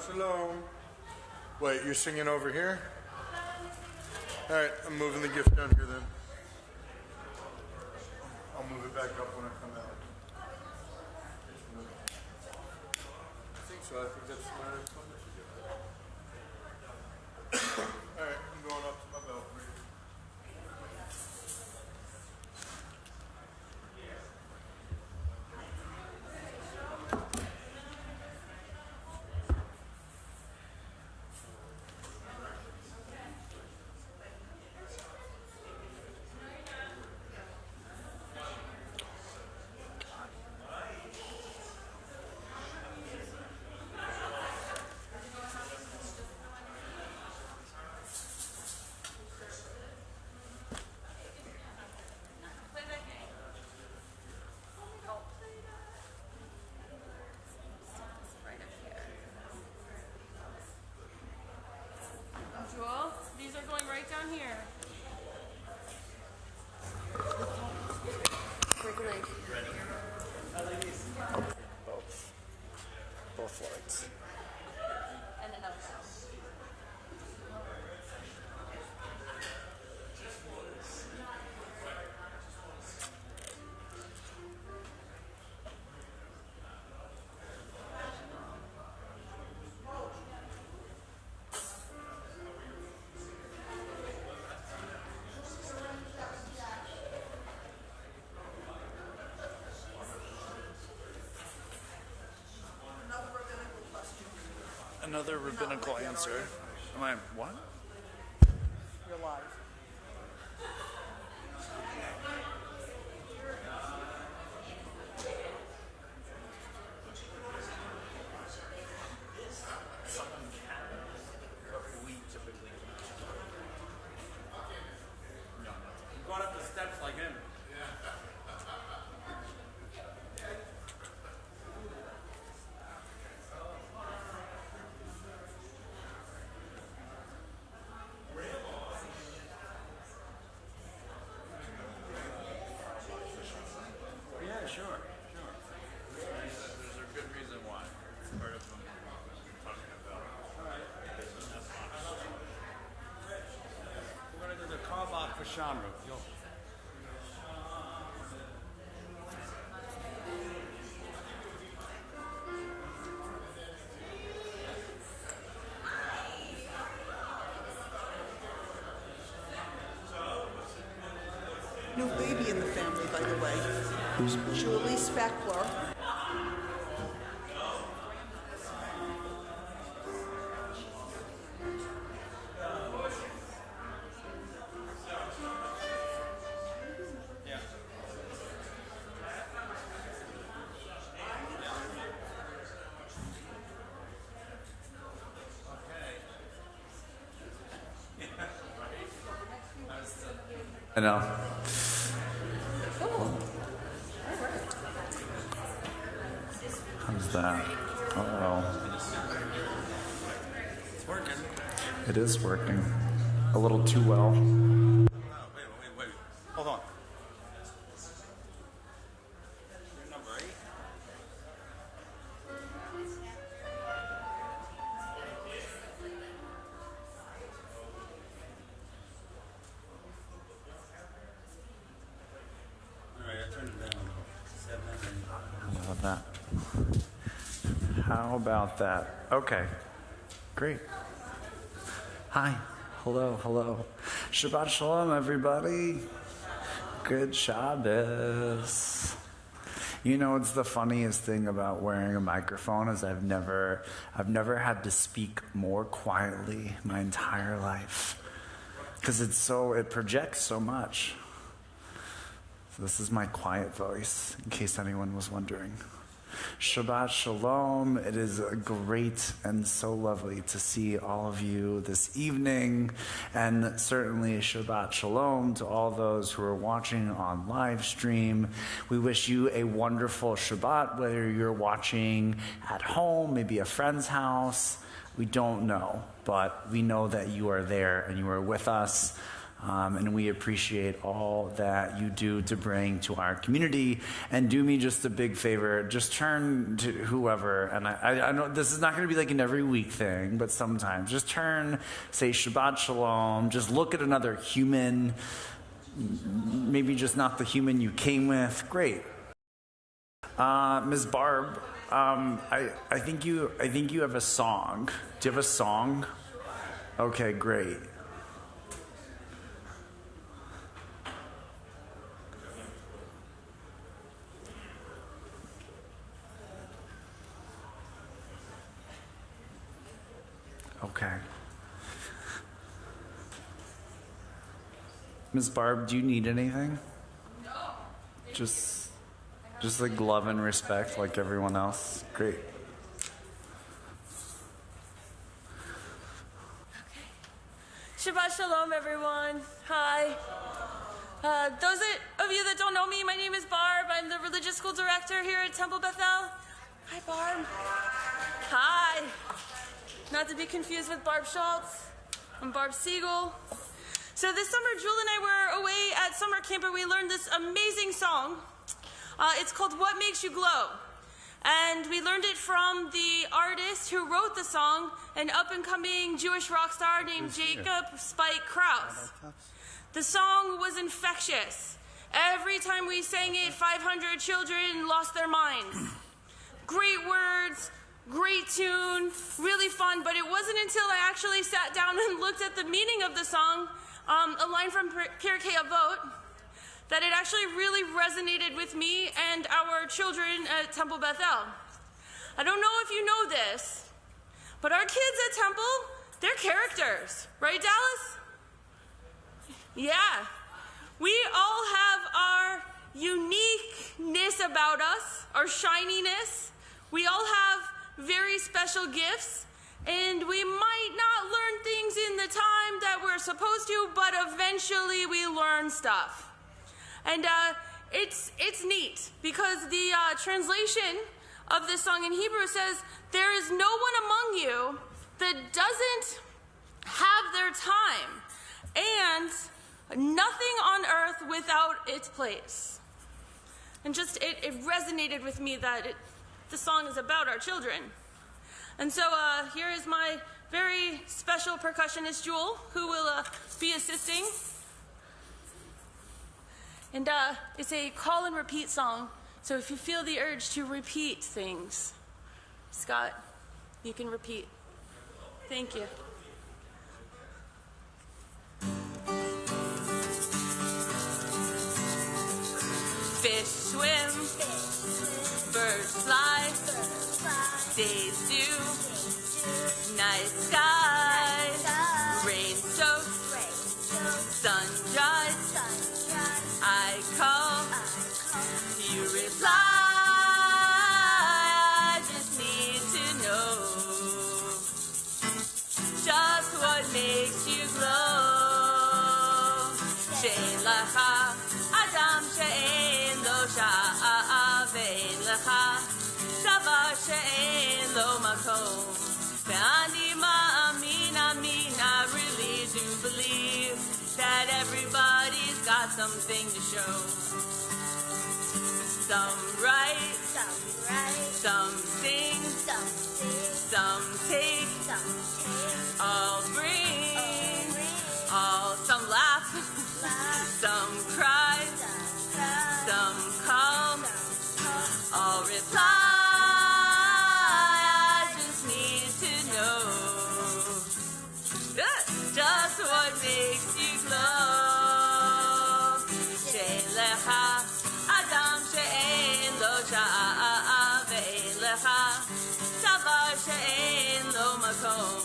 Shabbat Shalom. Wait, you're singing over here? All right, I'm moving the gift down here then. I'll move it back up when I come out. I think so. I think that's where it's going. All right, I'm going up to my balcony. These are going right down here. Both lights. And another house. Another rabbinical answer. Am I what? You're live. Going up the steps like him. Yeah, sure. There's a good reason why. It's part of them talking about. All right. That's fine. We're going to do the carve-off for Shamru. New baby in the family, by the way. Who's Julie Speckler. I know. How's that? Uh-oh. It's working. It is working. A little too well. Wait. Hold on. Your number 8? Alright, I turned it down. 7. How about that? How about that? Okay. Great. Hi. Hello. Shabbat Shalom, everybody. Good Shabbos. You know, it's the funniest thing about wearing a microphone is I've never had to speak more quietly my entire life. Because it projects so much. So this is my quiet voice, in case anyone was wondering. Shabbat Shalom. It is great and so lovely to see all of you this evening, and certainly Shabbat Shalom to all those who are watching on live stream. We wish you a wonderful Shabbat, whether you're watching at home, maybe a friend's house. We don't know, but we know that you are there and you are with us. And we appreciate all that you do to bring to our community. And do me just a big favor, just turn to whoever, and I know this is not going to be like an every week thing, but sometimes just turn, say Shabbat Shalom, just look at another human, maybe just not the human you came with. Great. Ms. Barb, I think you have a song. Do you have a song? Okay, great. Okay. Ms. Barb, do you need anything? No. Just like love and respect like everyone else. Great. Shabbat Shalom, everyone. Hi. Those of you that don't know me, my name is Barb. I'm the religious school director here at Temple Bethel. Hi, Barb. Hi. Not to be confused with Barb Schultz. I'm Barb Siegel. So this summer, Jewel and I were away at summer camp and we learned this amazing song. It's called What Makes You Glow. And we learned it from the artist who wrote the song, an up-and-coming Jewish rock star named Jacob Spike Krause. The song was infectious. Every time we sang it, 500 children lost their minds. Great words, great tune, really fun, but it wasn't until I actually sat down and looked at the meaning of the song, a line from Pirkei Avot, that it actually really resonated with me and our children at Temple Bethel. I don't know if you know this, but our kids at Temple, they're characters. Right, Dallas? Yeah. We all have our uniqueness about us, our shininess. We all have very special gifts, and we might not learn things in the time that we're supposed to, but eventually we learn stuff. And it's neat because the translation of this song in Hebrew says, there is no one among you that doesn't have their time, and nothing on earth without its place. And just, it resonated with me that the song is about our children. And so here is my very special percussionist, Jewel, who will be assisting. And it's a call and repeat song, so if you feel the urge to repeat things, Scott, you can repeat. Thank you. Fish swim, birds fly, days do, night sky, rain soaks, sun dries. I call, you reply, I just need to know just what makes you glow. She'en lecha adam she'en lo sha'avein lecha davar she'en lo makom ve'ani ma'amin amin, I really do believe that everybody's got something to show. Some write, some sing, some take, all bring, all some laugh, some cry, some call, all reply. I just need to know just what makes you glow. She'en lecha adam she'en lo sha'avein lecha davar she'en lo makom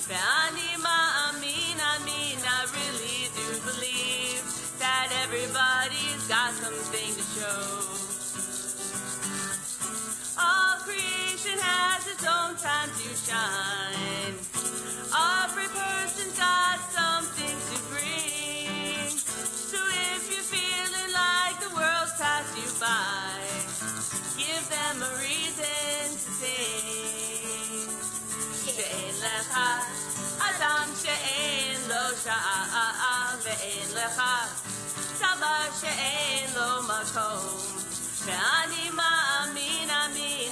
ve'ani ma'amin amin, I really do believe that everybody's got something to show. All creation has its own time to shine. Every person's got something to bring. So if you're feeling like the world's passed you by, give them a reason to sing. She'en lecha adam she'en lo sha'avein דבר שאין לו מקום. ואני מאמין,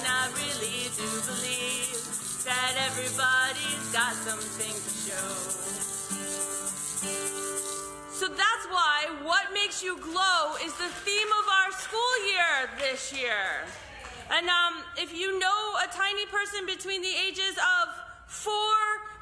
I really do believe that everybody's got something to show. So that's why What Makes You Glow is the theme of our school year this year. And if you know a tiny person between the ages of 4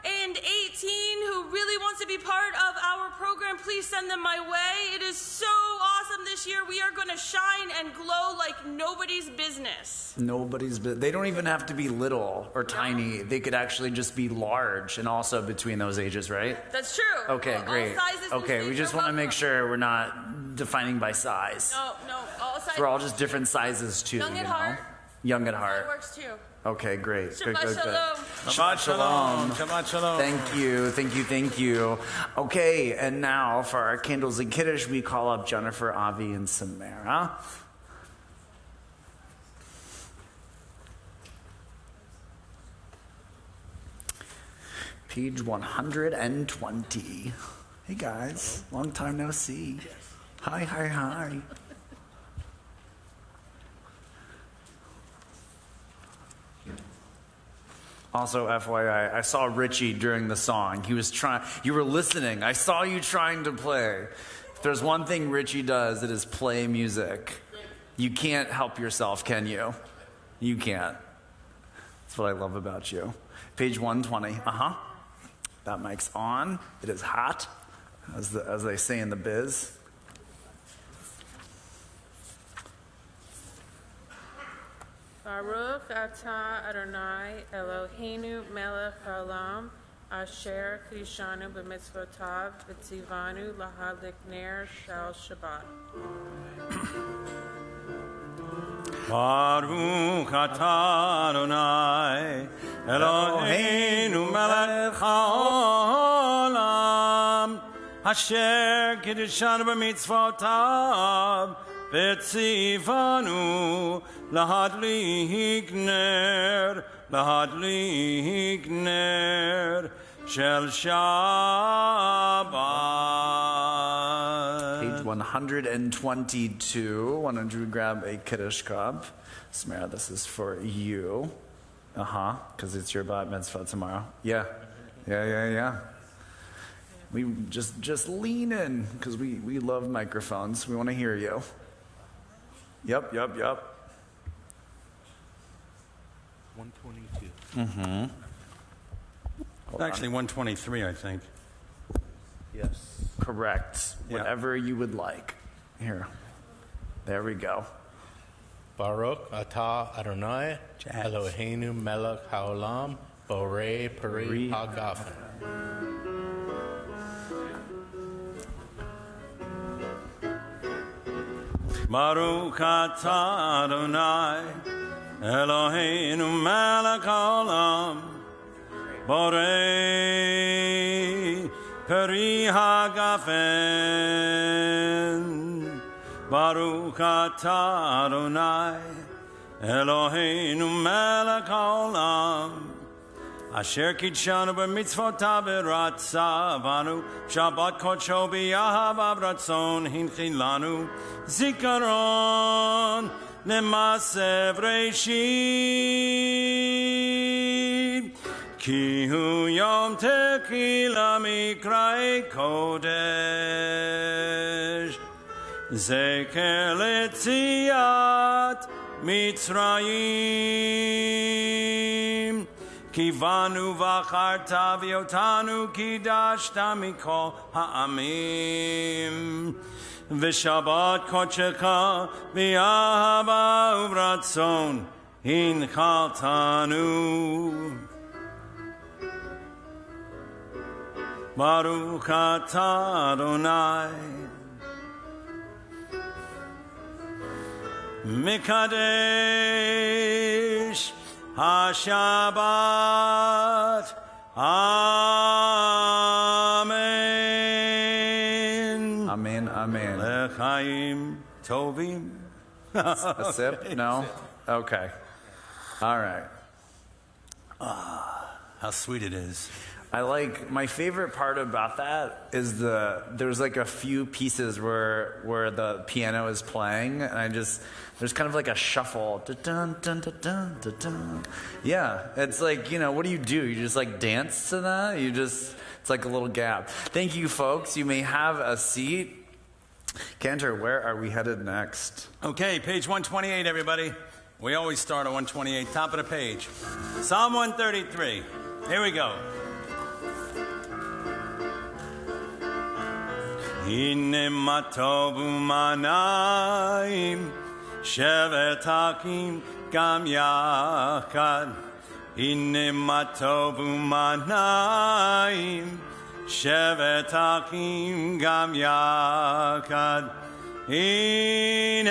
and 18 who really wants to be part of our program, please send them my way. It is so awesome this year. We are going to shine and glow like nobody's business. They don't even have to be little or tiny. They could actually just be large and also between those ages, right? That's true. Okay, great. All sizes and Okay, we shapes just are want to make welcome. sure we're not defining by size. No, all sizes. We're all just different sizes too, Young at you know? heart. Young at That heart. works too. Okay, great. Good, Shabbat good, good. Shalom. Shabbat Shalom. Shabbat Shalom. Thank you. Okay, and now for our candles and kiddush, we call up Jennifer, Avi, and Samara. Page 120. Hey guys, long time no see. Hi. Also, FYI, I saw Richie during the song. You were listening. I saw you trying to play. If there's one thing Richie does, it is play music. You can't help yourself, can you? You can't. That's what I love about you. Page 120. That mic's on. It is hot, as they say in the biz. Baruch atah Adonai Eloheinu melech haolam asher kiddushanu b'mitzvotav v'tzivanu lahadlik ner shel Shabbat. Baruch atah Adonai Eloheinu melech haolam asher kiddushanu b'mitzvotav v'tzivanu lahadlik ner shel Shabbat. Page 122. Why don't you grab a kiddush cup? Samara, this is for you. Because it's your bat mitzvah tomorrow. Yeah. We just lean in, because we love microphones. We want to hear you. Yep. 122. Actually, 123, I think. Yes. Correct. Yeah. Whatever you would like. Here. There we go. Baruch atah Adonai Eloheinu melech haolam borei peri hagafen. Baruch atah Adonai Eloheinu melech haolam borei peri hagafen. Baruch atah Adonai Eloheinu melech haolam asher kidshanu b'mitzvotav v'ratzavanu Shabbat kodsho b'yahav ratzon hinchilanu zikaron l'masev reishit ki hu yom tequila mikra'e kodesh zeker letziat Mitzrayim Kivanu v'acharta v'yotanu kidashta mikol ha'amim v'shabbat kodshecha v'yahava uvratzon hinchaltanu. Baruch atah Adonai Mikadesh HaShabbat. Amen. Amen. L'chaim tovim. A sip? No? Okay. All right. how sweet it is. I like, my favorite part about that is there's like a few pieces where the piano is playing, and there's kind of like a shuffle. Dun, dun, dun, dun, dun, dun. Yeah, it's like, what do? You just like dance to that? It's like a little gap. Thank you, folks. You may have a seat. Cantor, where are we headed next? Okay, page 128, everybody. We always start at 128, top of the page. Psalm 133. Here we go. Hine matov u'manayim shevet hakim gam yachad. Hine matov u'manayim shevet hakim gam yachad. Hine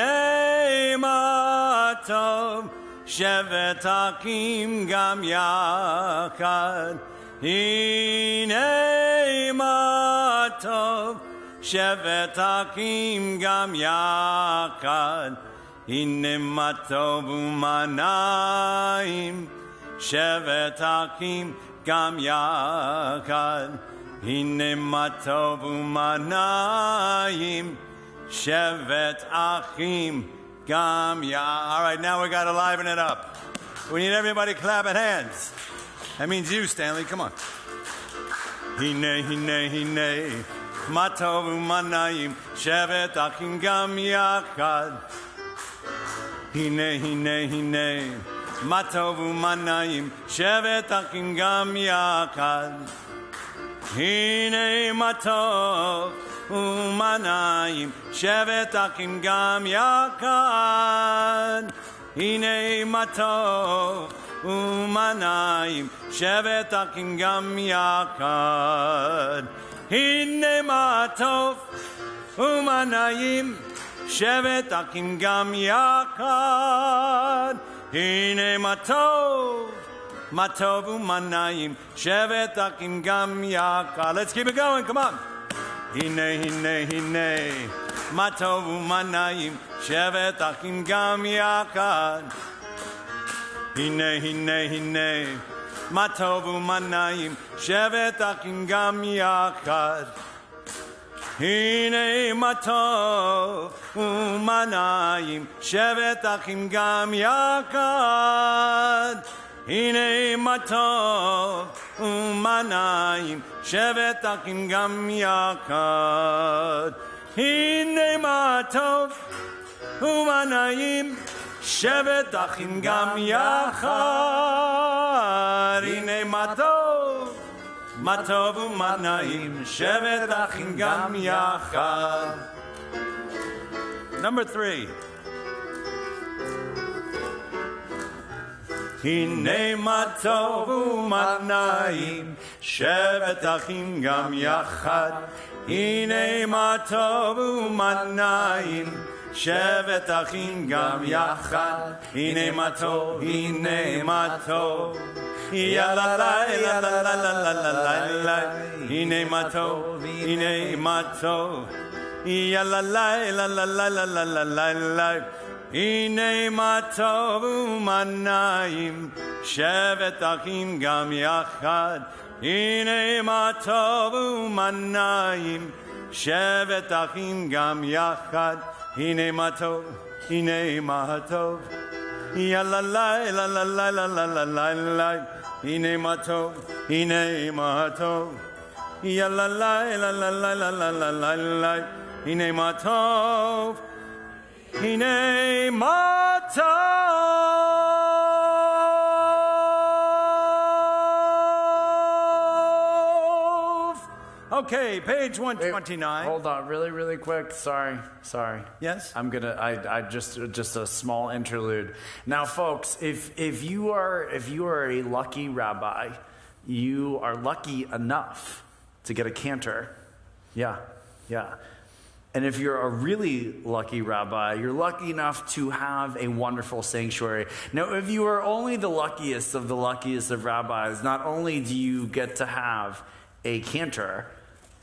matov shevet hakim gam yachad. Hine matov shevet hakim gam yachad. Hine matov u'manayim shevet hakim gam yachad. Hine matov u'manayim shevet achim gam yachad. All right, now we got to liven it up. We need everybody clapping hands. That means you, Stanley. Come on. Hine, hine, hine. Matov u'manayim shevet achim gam yachad. Hine, hine, hine. Matov u'manayim shevet achim gam yachad. Hine matov u'manayim shevet achim gam yachad. Hine matov u'manayim shevet achim gam yachad. Hine matov u'manayim shevet achim gam yachad. Hine matov u'manayim shevet achim gam yachad. Let's keep it going, come on. Hine, hine, hine. Matov u'manayim shevet achim gam yachad. Hine, hine, hine. Matov u'manayim shevet achim gam yachad. Hine matov u'manayim shevet achim gam yachad. Hine matov u'manayim shevet achim gam yachad. Hine matov u'manayim shevet achim gam yachad. Hine matov u'manayim shevet achim gam yachad. Number 3. Hine matov u'manayim shevet achim gam yachad. Hine matov u'manayim shevet achim gam yachad. Hine matov, hine matov. Ya la la la la la la la la la. Hine matov, hine matov. Ya la la la la la la la la la. Hine matov u'manayim shevet achim gam yachad. Hine matov u'manayim shevet achim gam yachad. Hine matov, hine matov. Ya la la la la la la la la la la. Hine matov, hine matov. Ya la la la la la la la la la la. Hine matov, hine matov. Okay, page 129. Hold on, really quick. Sorry. Yes? I just a small interlude. Now, folks, if you are a lucky rabbi, you are lucky enough to get a cantor. Yeah. And if you're a really lucky rabbi, you're lucky enough to have a wonderful sanctuary. Now, if you are only the luckiest of rabbis, not only do you get to have a cantor,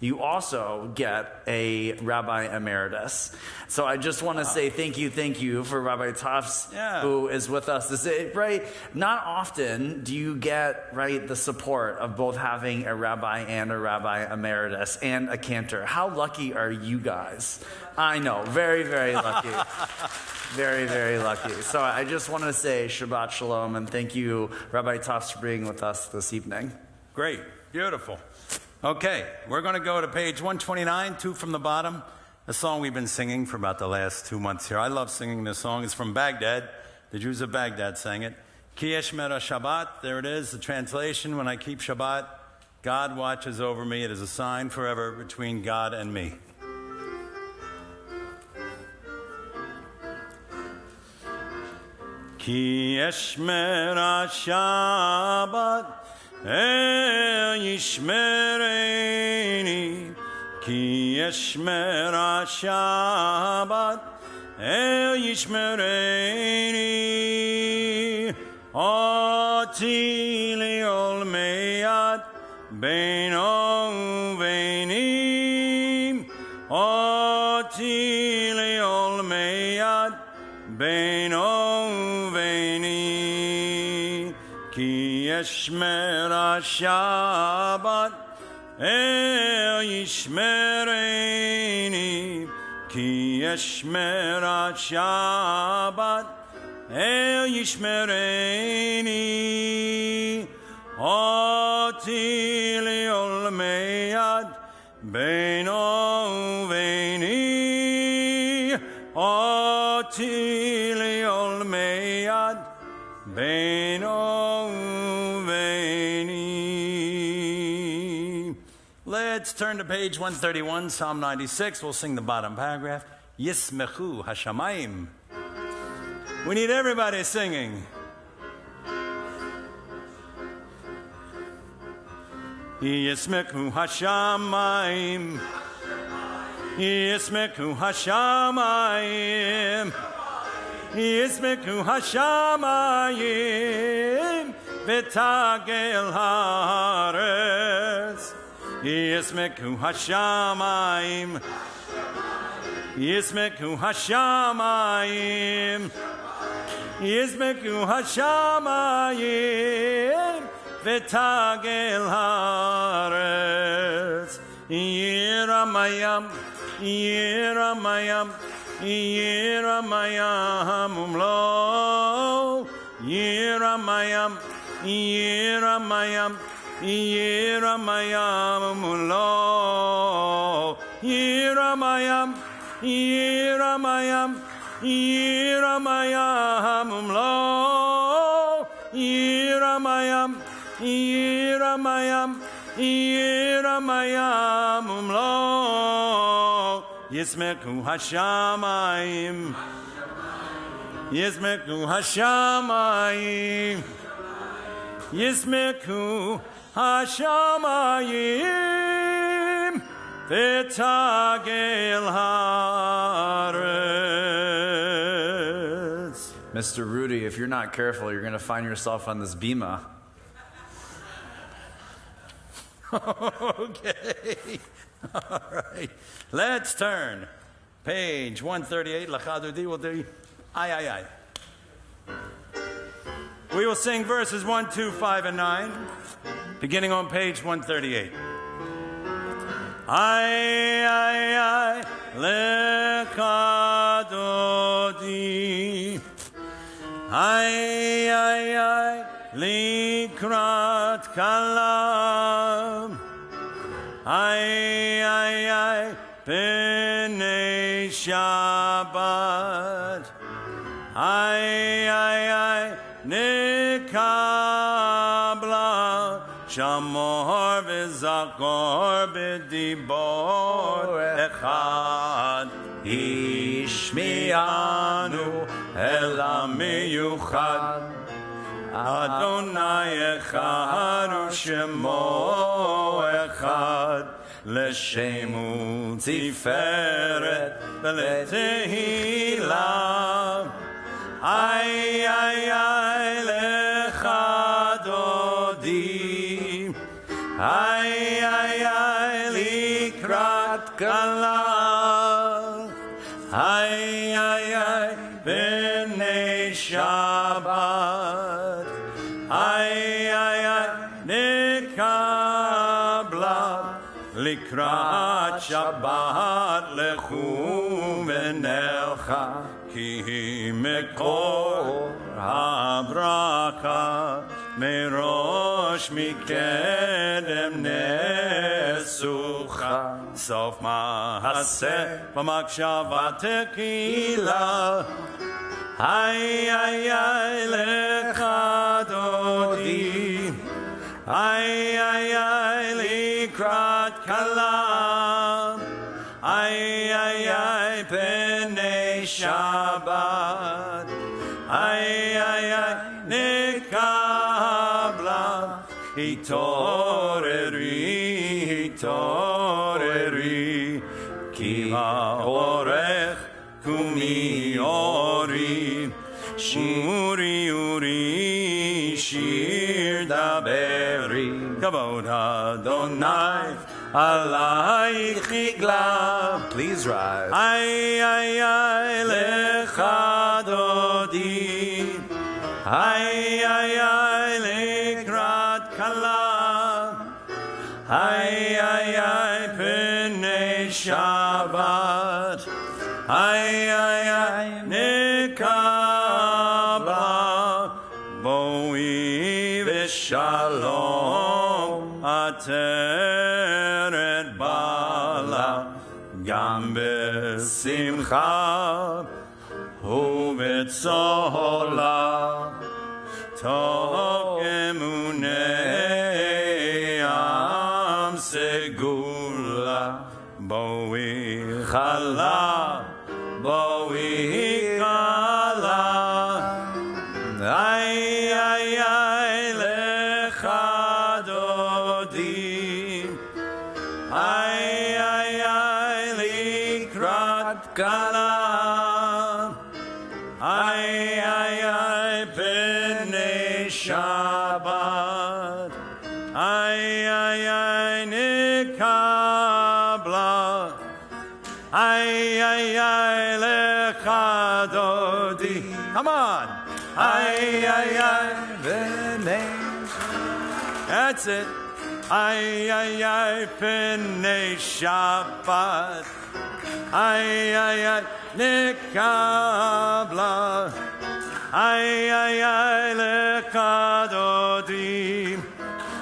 you also get a Rabbi Emeritus. So I just want to say thank you for Rabbi Tufts, who is with us. Right? Not often do you get, right, the support of both having a Rabbi and a Rabbi Emeritus and a Cantor. How lucky are you guys? I know, very, very lucky. Very, very lucky. So I just want to say Shabbat Shalom and thank you, Rabbi Tufts, for being with us this evening. Great. Beautiful. Okay, we're going to go to page 129, 2 from the bottom, a song we've been singing for about the last 2 months here. I love singing this song. It's from Baghdad. The Jews of Baghdad sang it. Ki Eshmera Shabbat, there it is, the translation. When I keep Shabbat, God watches over me. It is a sign forever between God and me. Ki Eshmera Shabbat, Yishmereini, Ki Eshmera Shabbat, Yishmereini, Oti liol meyad, Beino veinim, Oti liol meyad, Beino veinim, Ki Eshmera Shabbat, Yishmereini, Ki Eshmera Shabbat, Yishmereini, Oti liol meyad, Beino veini, Oti liol meyad, Beino veini. Let's turn to page 131, Psalm 96. We'll sing the bottom paragraph. Yismechu Hashamayim. We need everybody singing. Yismechu Hashamayim. Yismechu Hashamayim. Yismechu Hashamayim. V'tagel haaretz. Yismechu Hashamayim. Yismechu Hashamayim. Yismechu Hashamayim. V'tagel haaretz. Yiramayam. Yiramayam. Yiramayam umlo. Yiramayam. Yiramayam. Yiramayam umlo. Yiramayam. Yiramayam. Yiramayam umlo. Yiramayam. Yiramayam. Yiramayam umlo. Yismechu Hashamayim. Yismechu Hashamayim. Yismechu Hashamayim. V'tagel haaretz. Mr. Rudy, if you're not careful, you're going to find yourself on this bima. Okay. All right. Let's turn. Page 138. Lachadudi will do. Ay. We will sing verses 1, 2, 5, and 9, beginning on page 138. Ay, lekadodi. Ay, likrat kalam. Ay, b'nei Shabbat. Ay, nikabla. Shamor v'zakor b'dibor echad. Ishmianu el hamiyuchad. Adonai echad u'shemo echad. L'shemu tiferet v'letehila. Ay, lechadodi. Ay, kala. Ay, ay, ay, b'nei Shabbat. Ay, ay, ay, nikabla. Likrat Shabbat lechu v'nelcha. Ki mekor habracha. Merosh mikedem nesucha. Sof ma'aseh v'makshava tequila. Ay, ay, ay, lecha dodi. Ay, ay, ay, likrat kala. Ay, ay, ay, b'nei Shabbat. Ay, ay, ay, nikabla. Hitoreri, hitoreri. Ki ha'orech kumi ori. Shuri, uri, shir daberi. Kavod Adonai, alayich chigla. Please rise. Ay, ay, ay, lecha dodi. Ay, ay, ay, likrat kala. Ay, ay, ay, b'nei Shabbat. Ay, ay, ay, nikabla. Boi v'shalom ateret bala. Gam b'simcha u'b'tzola. Tov emunei am segula. Boi chala, boi kala. Ay, ay, ay, lecha dodi. Ay, ay, ay, likrat kala. Ay, ay, ay, b'nei Shabbat. Ay, ay, ay, nikabla. Ay, ay, ay, lecha dodi. Come on. Ay, ay, ay, b'nei. That's it. Ay, ay, ay, b'nei Shabbat. Ay, ay, ay, nikabla. Ay, ay, ay, lecha dodi.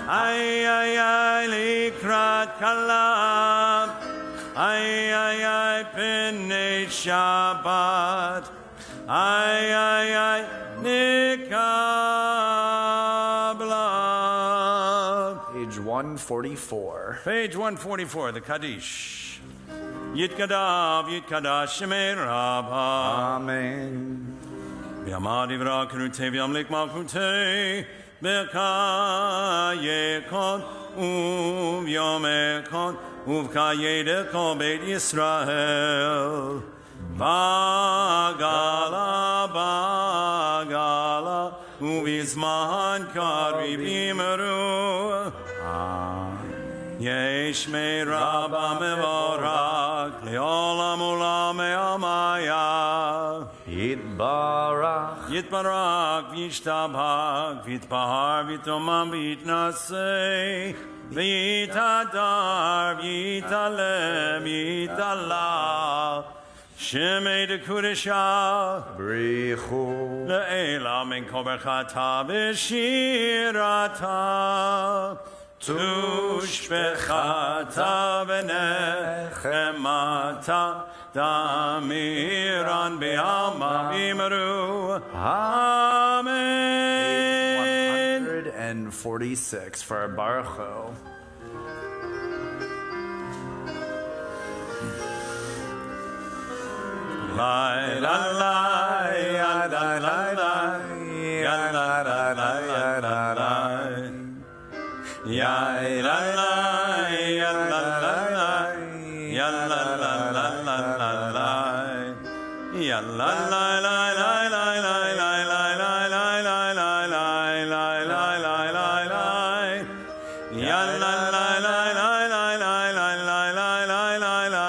Ay, ay, ay, likrat kala. Ay, ay, ay, b'nei Shabbat. Ay, ay, ay, nikabla. Page 144. Page 144, the Kaddish. Yitkadav, Yitkadash, Shemei Rabba. Amen. V'yamad ivra kerute v'yamlik malchute. B'ka yekon u'v'yomekon uv'ka yedekon Beit Yisrael. Bagala, bagala, uv'izman karib imeru. Yesh me Rabba mevorak le'olam ulam me'amaya. Yitbarach. Yitbarak v'yishtabak v'yitbahar v'yitomam v'yitnaseh v'yitadar v'yitalem v'yitala Shemei de'kudesha Brichu. le'ela min kol berchata v'shirata tushbechata v'nechemata damiran be'alma v'imru. Amen. 146 for Baruch. La la la la la la la la la la la la la. Ya la la ya la la la ya la la la la la la ya la la la la la la la la la la la la la la la la la ya la la la la la la la la la la la la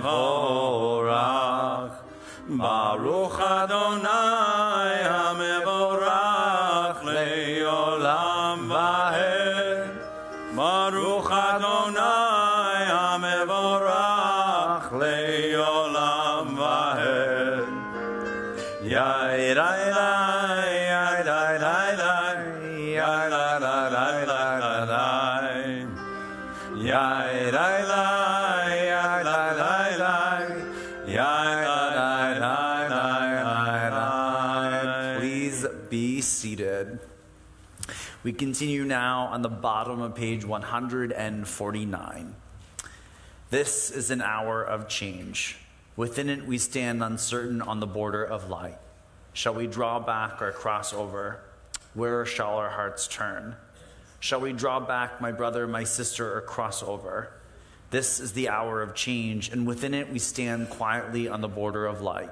HaMevorach. Baruch Adonai HaMevorach le'olam va'ed. Baruch Adonai HaMevorach le'olam va'ed. Yai rai rai, yai rai rai rai, yai rai rai rai rai rai. Yai rai rai, yai rai rai rai, yai rai rai rai rai. Please be seated. We continue now on the bottom of page 149. This is an hour of change. Within it we stand uncertain on the border of light. Shall we draw back or cross over? Where shall our hearts turn? Shall we draw back, my brother, my sister, or cross over? This is the hour of change, and within it we stand quietly on the border of light.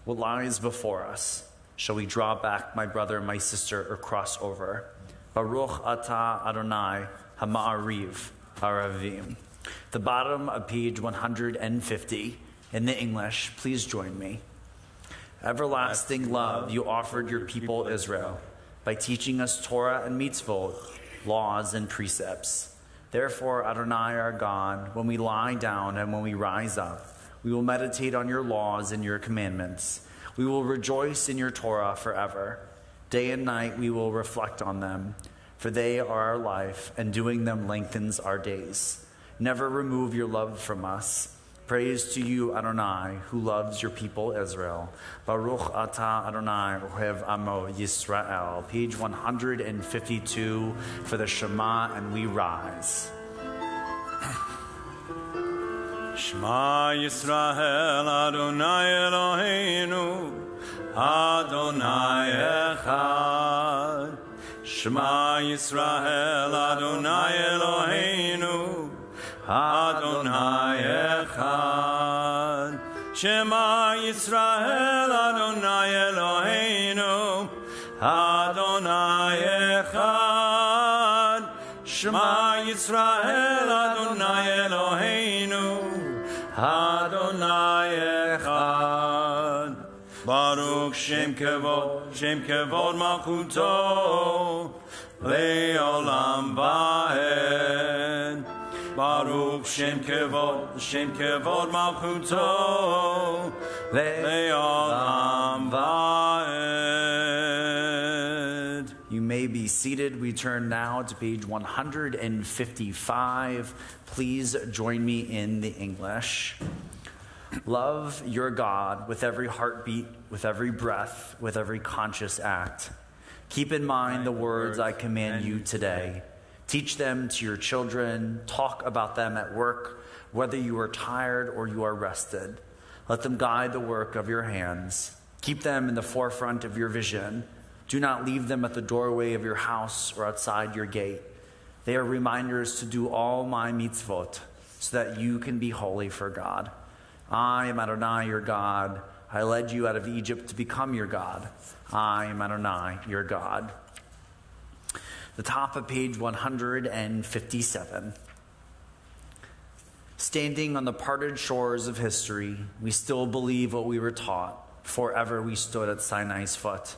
What lies before us? Shall we draw back, my brother, my sister, or cross over? Baruch atah Adonai ha'ma'ariv ha'ravim. The bottom of page 150 in the English. Please join me. Everlasting love you offered your people Israel by teaching us Torah and mitzvot, laws and precepts. Therefore, Adonai our God, when we lie down and when we rise up, we will meditate on your laws and your commandments. We will rejoice in your Torah forever. Day and night we will reflect on them, for they are our life, and doing them lengthens our days. Never remove your love from us. Praise to you, Adonai, who loves your people Israel. Baruch atah Adonai ohev amo Yisrael. Page 152 for the Shema, and we rise. Shema Yisrael Adonai Eloheinu Adonai Echad. Shema Yisrael Adonai Eloheinu Adonai Echad. Shema Yisrael Adonai Eloheinu Adonai Echad. Shema Yisrael Adonai Eloheinu Adonai Echad. Baruch Shem Kevod Malchuto Le'olam Va'ed. Baruch Shem Kevod Malchuto Le'olam Va'ed. You may be seated. We turn now to page 155. Please join me in the English. Love your God with every heartbeat, with every breath, with every conscious act. Keep in mind the words I command you today. Teach them to your children. Talk about them at work, whether you are tired or you are rested. Let them guide the work of your hands. Keep them in the forefront of your vision. Do not leave them at the doorway of your house or outside your gate. They are reminders to do all my mitzvot, so that you can be holy for God. I am Adonai, your God. I led you out of Egypt to become your God. I am Adonai, your God. The top of page 157. Standing on the parted shores of history, we still believe what we were taught. Forever we stood at Sinai's foot.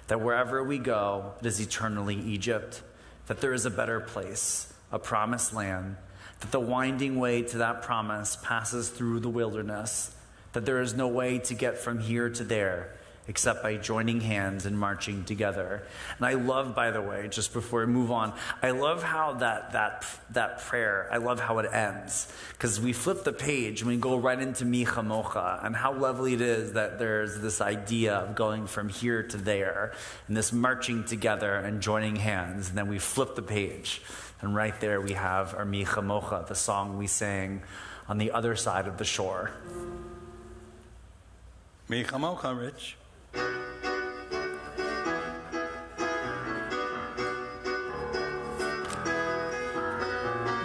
That wherever we go, it is eternally Egypt. That there is a better place, a promised land. That the winding way to that promise passes through the wilderness. That there is no way to get from here to there except by joining hands and marching together. And I love, by the way, just before we move on, I love how that prayer, I love how it ends. Because we flip the page and we go right into Mi Chamocha, and how lovely it is that there's this idea of going from here to there, and this marching together and joining hands, and then we flip the page. And right there we have our Mi Chamocha, the song we sang on the other side of the shore. Mi Chamocha, Rich.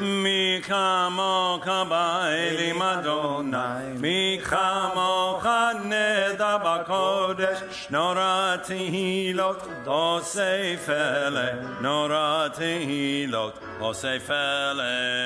Mi chamocha ba'elim Adonai, mi chamocha neda b'kodesh, nora tehilot osef ele, nora tehilot osef ele.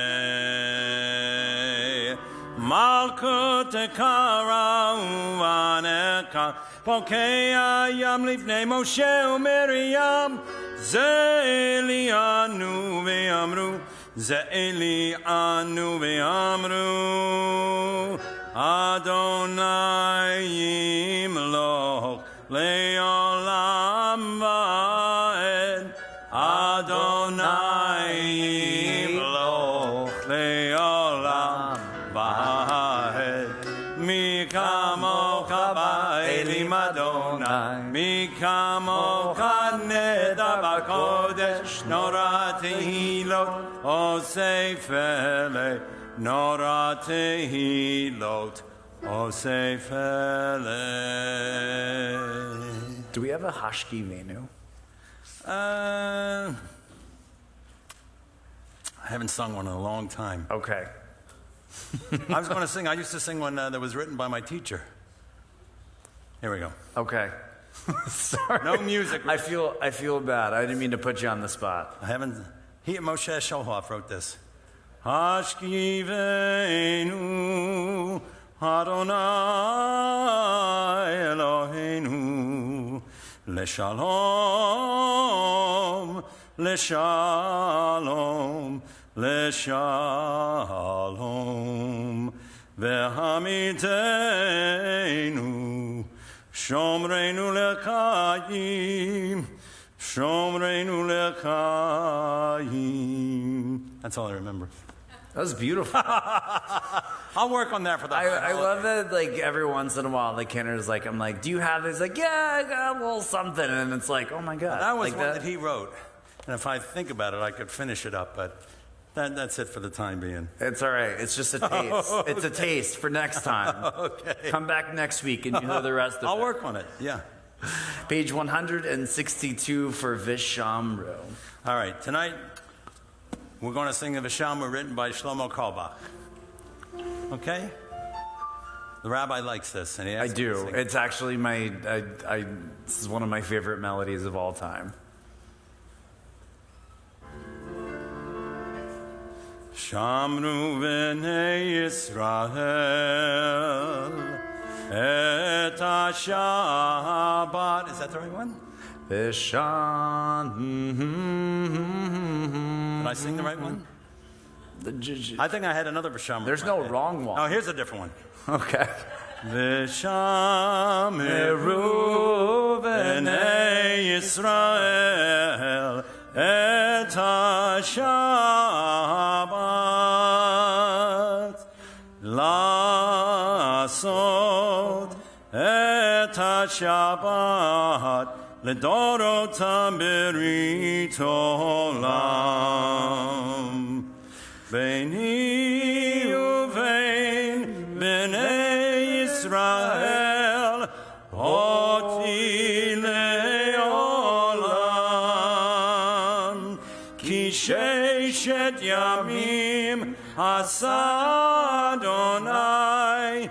Malkut Ekara Uvaneka Pokea Yam Lifnei Moshe Umiriam Ze'eli Anu Ve'amru Ze'eli Anu Ve'amru Adonai Yimloch Le'olam Va'ed Adonai Yimloch Le'olam Va'ed Mi kamocha ba'elim Adonai Mi kamocha neda b'kodesh Nora tehilot osefele Nora tehilot osefele. Do we have a Hashki menu? I haven't sung one in a long time. Okay. I was going to sing. I used to sing one that was written by my teacher. Here we go. Okay. Sorry. No music. I feel bad. I didn't mean to put you on the spot. I haven't. Moshe Shataloff wrote this. Hashkivenu Adonai Eloheinu Leshalom Leshalom Leshalom Vehamiteinu Shomreinu lekayim Shomreinu lekayim. That's all I remember. That was beautiful. I'll work on that for that. I love that, like, every once in a while, like, Cantor's like, I'm like, do you have this? Like, yeah, I got a little something. And it's like, oh my God. That was like one that he wrote. And if I think about it, I could finish it up. But that's it for the time being. It's all right. It's just a taste. Okay. It's a taste for next time. Okay. Come back next week and you know the rest of it. I'll work on it, yeah. Page 162 for Vishamru. All right, tonight we're going to sing the Vishamru written by Shlomo Carlebach. Okay? The rabbi likes this, and he I asked me to do. sing. It's actually this is one of my favorite melodies of all time. Shamru v'nei Yisrael et ha-Shabbat. Is that the right one? Vishan. Did I sing the right one? I think I had another Vishamru. There's no wrong one. Oh, here's a different one. Okay. Vishamru v'nei Yisrael et ha-Shabbat Lasot et ha-Shabbat L'dorotam berit olam Beini uvein b'nei Yisrael Oti le'olam Ki sheishet yamim asa Adonai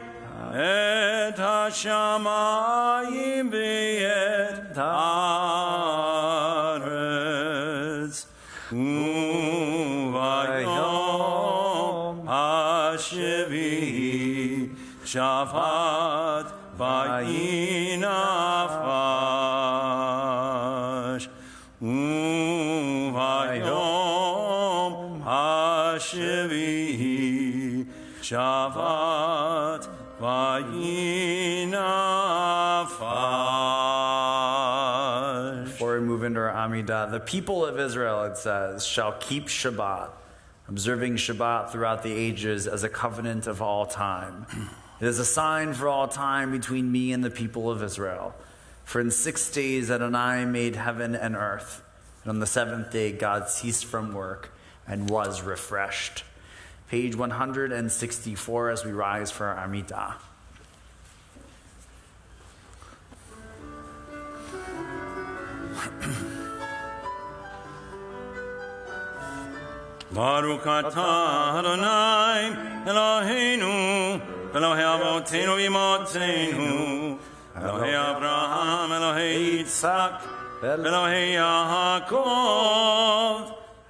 Et hashamayim v'et haaretz Uvayom hashevi Shabbat vayinafash Uvayom hashevi Shabbat vayinafash. Before we move into our Amidah, the people of Israel, it says, shall keep Shabbat, observing Shabbat throughout the ages as a covenant of all time. It is a sign for all time between me and the people of Israel. For in 6 days Adonai made heaven and earth, and on the seventh day God ceased from work and was refreshed. Page 164 as we rise for our Amidah. Baruch atah Adonai Eloheinu Elohei Avotenu V'Imotenu Elohei Abraham Elohei Yitzhak Elohei Yaakov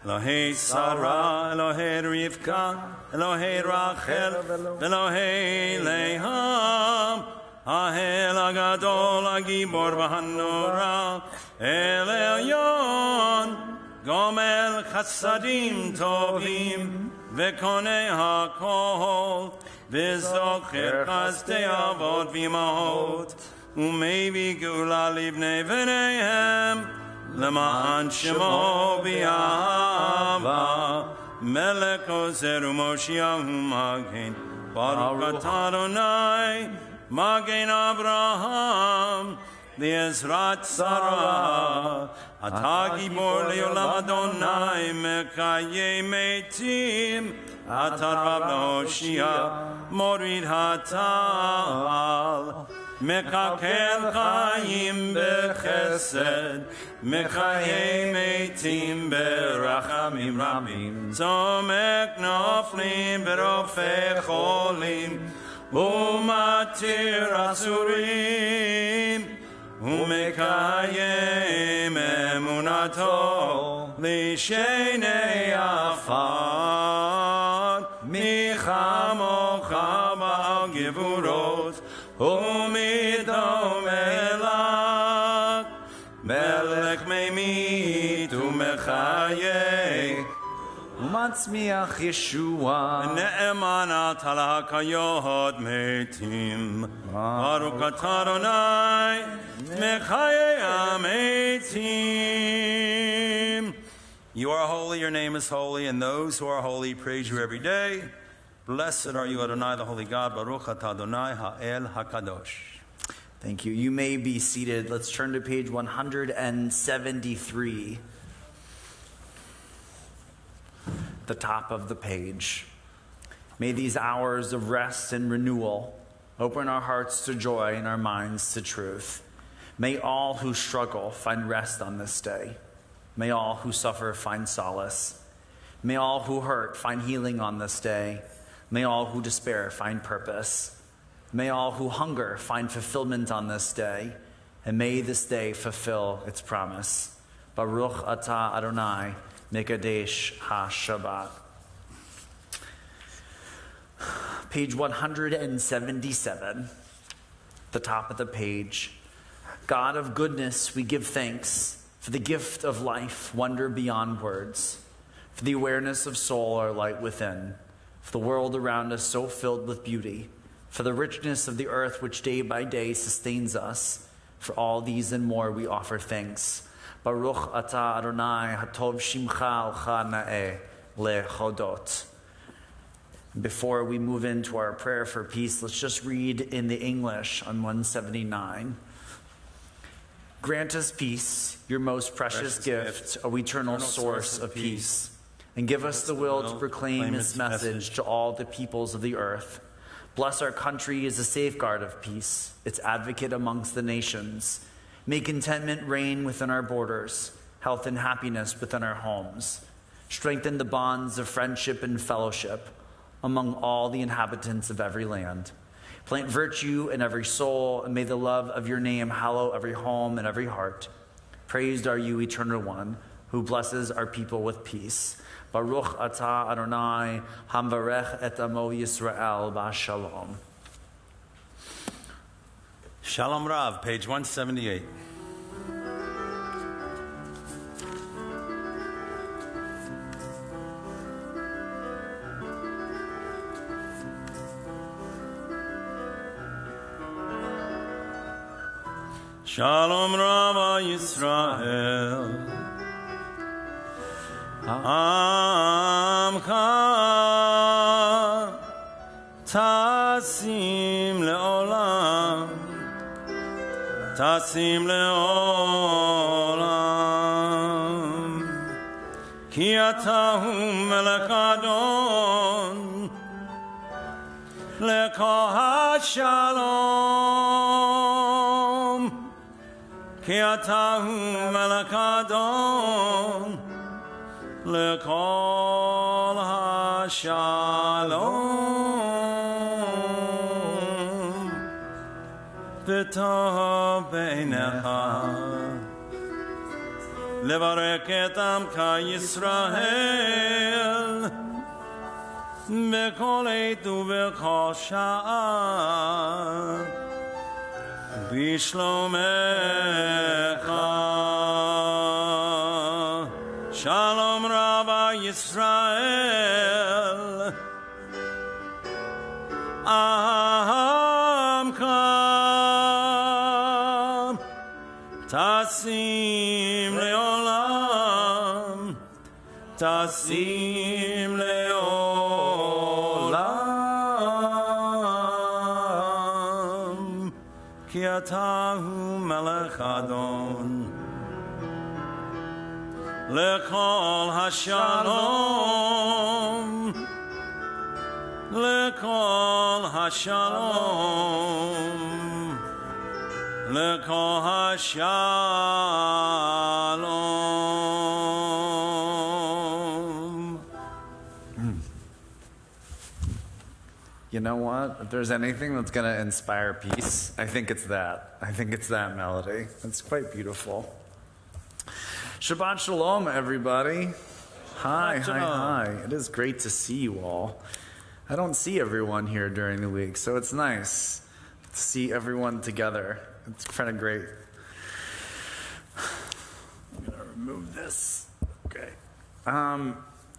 Elohei Sarah, Elohei Rivka, Elohei Rachel, Elohei Leham, Ahel Agadol Agibor V'Hanora, El Elyon, Gomel Chassadim Tovim, V'Konei HaKol, V'Zocher Chazdei Avot V'Imahot, U'Mei V'Gula Livnei V'neihem, L'Ma'an Shemo B'Yahava, Melech Ozer U'Moshiach U'Magen, Baruch Atah Adonai, Magen Abraham, V'Ezrat Sarah, Atah Gibor Le'olam Adonai, Mekayei Meitim, Atah Rav L'Hoshia, Morid Hatal, Mekakel Chaim B'Chesed, Mekayei Meitim B'Rachamim Rabim, Zomek Noflim B'Rofei Cholim, Umatir Asurim, Umekayem Emunato, Lishenei Afar, Michamocha Ba'al Gevurot, Umidom Elak, Melech Meimit Umechayeh, Umatzmiach Yeshua. Ne'emanat al hakayot metim. Baruch atah Adonai, mechayei hametim. You are holy, your name is holy, and those who are holy praise you every day. Blessed are you, Adonai, the holy God. Baruch atah Adonai ha'el hakadosh. Thank you. You may be seated. Let's turn to page 173. The top of the page. May these hours of rest and renewal open our hearts to joy and our minds to truth. May all who struggle find rest on this day. May all who suffer find solace. May all who hurt find healing on this day. May all who despair find purpose. May all who hunger find fulfillment on this day. And may this day fulfill its promise. Baruch atah Adonai, Mekadesh HaShabbat. Page 177, the top of the page. God of goodness, we give thanks for the gift of life, wonder beyond words, for the awareness of soul, our light within, for the world around us so filled with beauty, for the richness of the earth which day by day sustains us. For all these and more we offer thanks. Baruch atah Adonai hatov shimcha alcha na'eh lechodot. Before we move into our prayer for peace, let's just read in the English on 179. Grant us peace, your most precious gift, O eternal source of peace, and give us the will to proclaim its message to all the peoples of the earth. Bless our country as a safeguard of peace, its advocate amongst the nations. May contentment reign within our borders, health and happiness within our homes. Strengthen the bonds of friendship and fellowship among all the inhabitants of every land. Plant virtue in every soul, and may the love of your name hallow every home and every heart. Praised are you, Eternal One, who blesses our people with peace. Baruch atah Adonai, hamvarech et amo Yisrael b'shalom. Shalom Rav, page 178. Shalom Rav Yisrael, Amcha Tasim Leolam, Tasim Leolam, Ki Atahu Melech Adon, Lekol HaShalom, Ki Atahu Melech Adon, Lekol HaShalom, V'tov beinecha, לברך את עמך ישראל בכל עת ובכל שעה בשלומך. שלום רבה ישראל עמך תשים לעולם, תשים לעולם, כי אתה הוא מלך אדון. לכל השלום, לכל השלום, לכל השלום. You know what? If there's anything that's going to inspire peace, I think it's that. I think it's that melody. It's quite beautiful. Shabbat Shalom, everybody. Hi, hi, hi. It is great to see you all. I don't see everyone here during the week, so it's nice to see everyone together. It's kind of great. I'm going to remove this. Okay.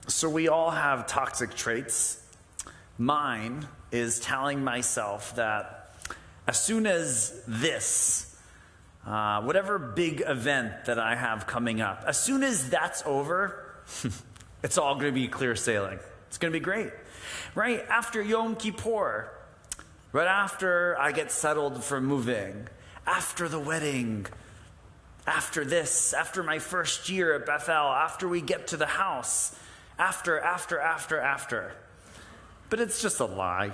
So we all have toxic traits. Mine is telling myself that as soon as this, whatever big event that I have coming up, as soon as that's over, it's all going to be clear sailing. It's going to be great. Right after Yom Kippur, right after I get settled for moving, after the wedding, after this, after my first year at Bethel, after we get to the house, after. But it's just a lie.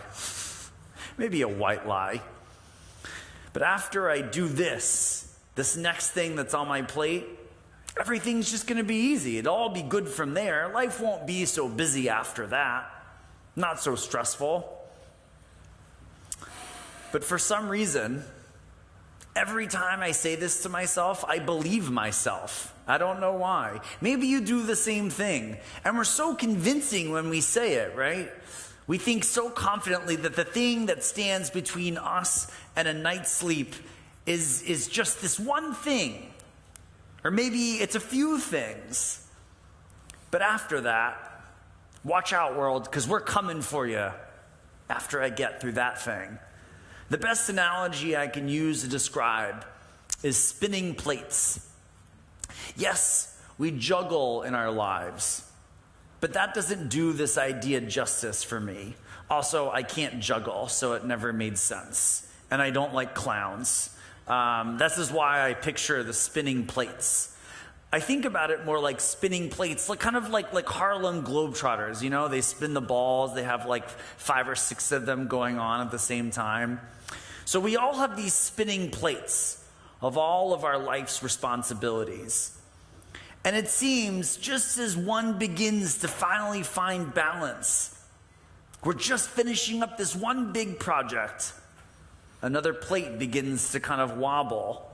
Maybe a white lie. But after I do this next thing that's on my plate, everything's just going to be easy. It'll all be good from there. Life won't be so busy after that. Not so stressful. But for some reason, every time I say this to myself, I believe myself. I don't know why. Maybe you do the same thing. And we're so convincing when we say it, right? We think so confidently that the thing that stands between us and a night's sleep is just this one thing. Or maybe it's a few things. But after that, watch out, world, because we're coming for you after I get through that thing. The best analogy I can use to describe is spinning plates. Yes, we juggle in our lives. But that doesn't do this idea justice for me. Also, I can't juggle, so it never made sense. And I don't like clowns. This is why I picture the spinning plates. I think about it more like spinning plates, kind of like Harlem Globetrotters. You know, they spin the balls. They have like 5 or 6 of them going on at the same time. So we all have these spinning plates of all of our life's responsibilities. And it seems just as one begins to finally find balance, we're just finishing up this one big project, another plate begins to kind of wobble.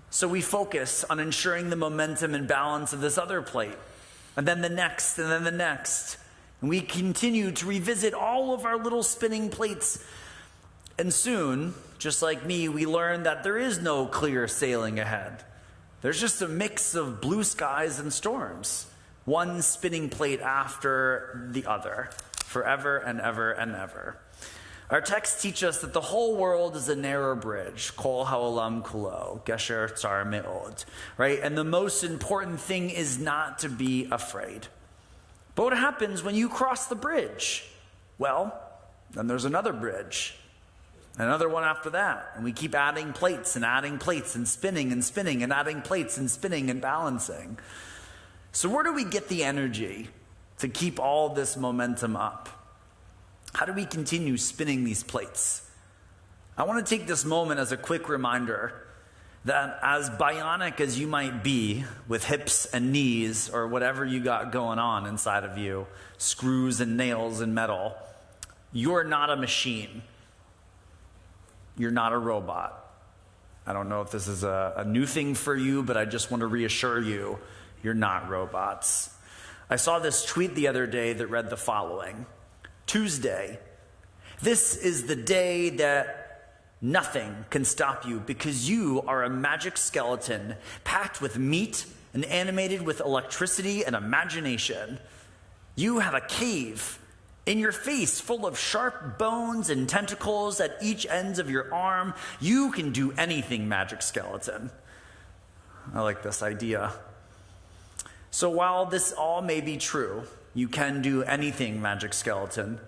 So we focus on ensuring the momentum and balance of this other plate, and then the next, and then the next. And we continue to revisit all of our little spinning plates. And soon, just like me, we learn that there is no clear sailing ahead. There's just a mix of blue skies and storms, one spinning plate after the other, forever and ever and ever. Our texts teach us that the whole world is a narrow bridge, kol ha'olam kulo, gesher tsar me'od, right? And the most important thing is not to be afraid. But what happens when you cross the bridge? Well, then there's another bridge. Another one after that. And we keep adding plates and spinning and spinning and adding plates and spinning and balancing. So where do we get the energy to keep all this momentum up? How do we continue spinning these plates? I want to take this moment as a quick reminder that as bionic as you might be with hips and knees or whatever you got going on inside of you, screws and nails and metal, you're not a machine. You're not a robot. I don't know if this is a new thing for you, but I just want to reassure you, you're not robots. I saw this tweet the other day that read the following: Tuesday, this is the day that nothing can stop you because you are a magic skeleton packed with meat and animated with electricity and imagination. You have a cave in your face full of sharp bones and tentacles at each ends of your arm. You can do anything, magic skeleton. I like this idea. So while this all may be true, you can do anything, magic skeleton,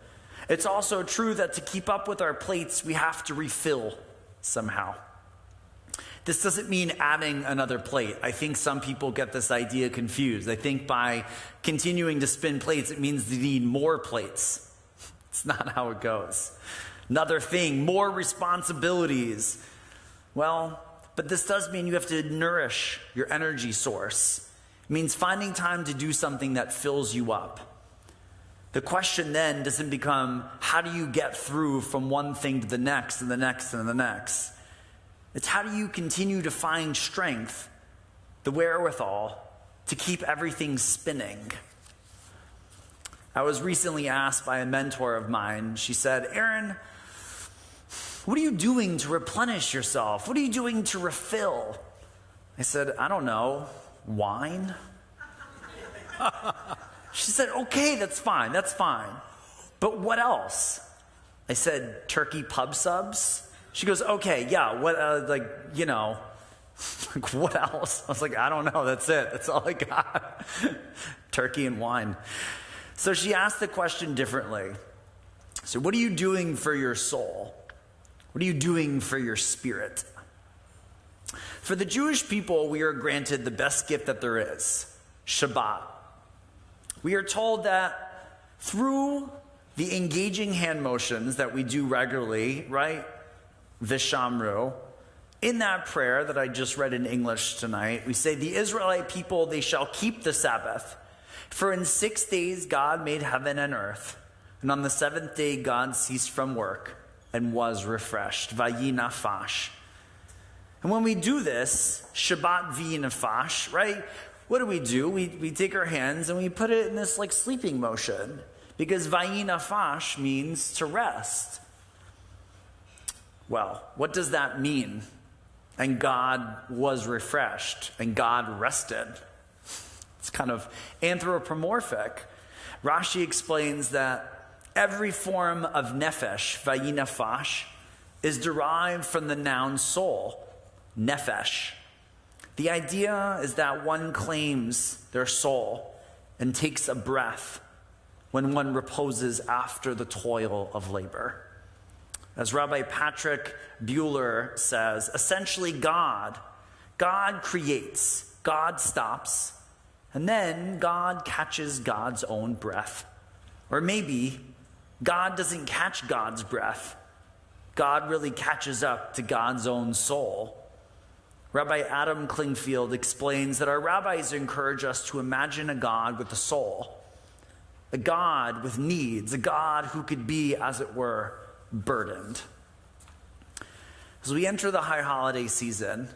it's also true that to keep up with our plates, we have to refill somehow. This doesn't mean adding another plate. I think some people get this idea confused. They think by continuing to spin plates, it means they need more plates. It's not how it goes. Another thing, more responsibilities. Well, but this does mean you have to nourish your energy source. It means finding time to do something that fills you up. The question then doesn't become, how do you get through from one thing to the next and the next and the next? It's how do you continue to find strength, the wherewithal, to keep everything spinning? I was recently asked by a mentor of mine, she said, Aaron, what are you doing to replenish yourself? What are you doing to refill? I said, I don't know, wine? She said, okay, that's fine. But what else? I said, turkey pub subs? She goes, okay, yeah, what, what else? I was like, I don't know, that's it. That's all I got. Turkey and wine. So she asked the question differently. So what are you doing for your soul? What are you doing for your spirit? For the Jewish people, we are granted the best gift that there is, Shabbat. We are told that through the engaging hand motions that we do regularly, right? Vishamru. In that prayer that I just read in English tonight, we say, the Israelite people, they shall keep the Sabbath. For in 6 days God made heaven and earth. And on the seventh day God ceased from work and was refreshed. Vayinafash. And when we do this, Shabbat v'yinafash, right? What do? We take our hands and we put it in this like sleeping motion. Because vayinafash means to rest. Well, what does that mean? And God was refreshed, and God rested. It's kind of anthropomorphic. Rashi explains that every form of nefesh, vayinafash, is derived from the noun soul, nefesh. The idea is that one claims their soul and takes a breath when one reposes after the toil of labor. As Rabbi Patrick Bueller says, essentially God creates, God stops, and then God catches God's own breath. Or maybe God doesn't catch God's breath. God really catches up to God's own soul. Rabbi Adam Klingfield explains that our rabbis encourage us to imagine a God with a soul, a God with needs, a God who could be, as it were, burdened. As we enter the high holiday season,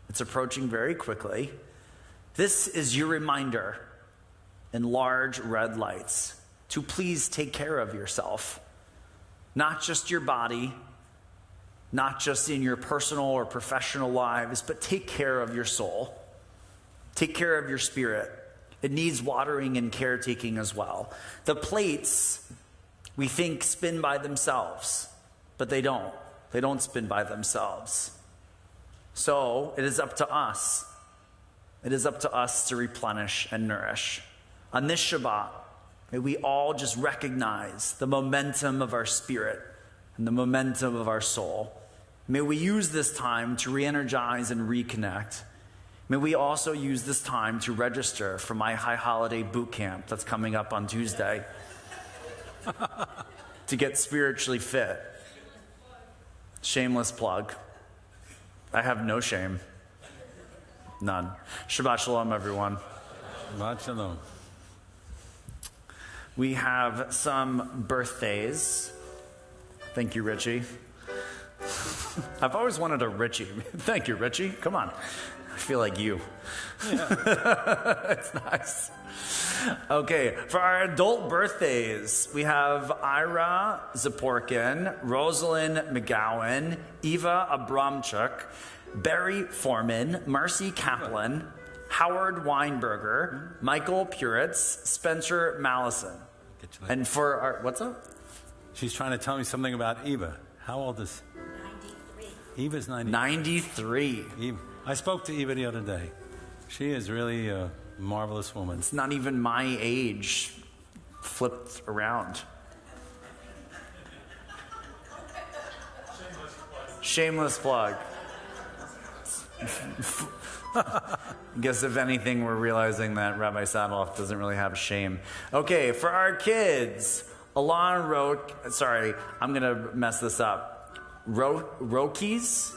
it's approaching very quickly. This is your reminder in large red lights to please take care of yourself. Not just your body, not just in your personal or professional lives, but take care of your soul. Take care of your spirit. It needs watering and caretaking as well. The plates, we think, spin by themselves, but they don't. They don't spin by themselves. So it is up to us. It is up to us to replenish and nourish. On this Shabbat, may we all just recognize the momentum of our spirit and the momentum of our soul. May we use this time to re-energize and reconnect. May we also use this time to register for my high holiday boot camp that's coming up on Tuesday to get spiritually fit. Shameless plug. I have no shame. None. Shabbat Shalom, everyone. Shabbat Shalom. We have some birthdays. Thank you, Richie. I've always wanted a Richie. Thank you, Richie. Come on. I feel like you. Yeah. It's nice. Okay, for our adult birthdays, we have Ira Zaporkin, Rosalind McGowan, Eva Abramchuk, Barry Foreman, Marcy Kaplan, Howard Weinberger, Michael Puritz, Spencer Mallison. And for our, what's up? She's trying to tell me something about Eva. How old is? 93. Eva's 93. Eva. I spoke to Eva the other day. She is really a marvelous woman. It's not even my age flipped around. Shameless plug. Guess if anything, we're realizing that Rabbi Sataloff doesn't really have shame. Okay, for our kids, Alon wrote, sorry, I'm going to mess this up. Rokis?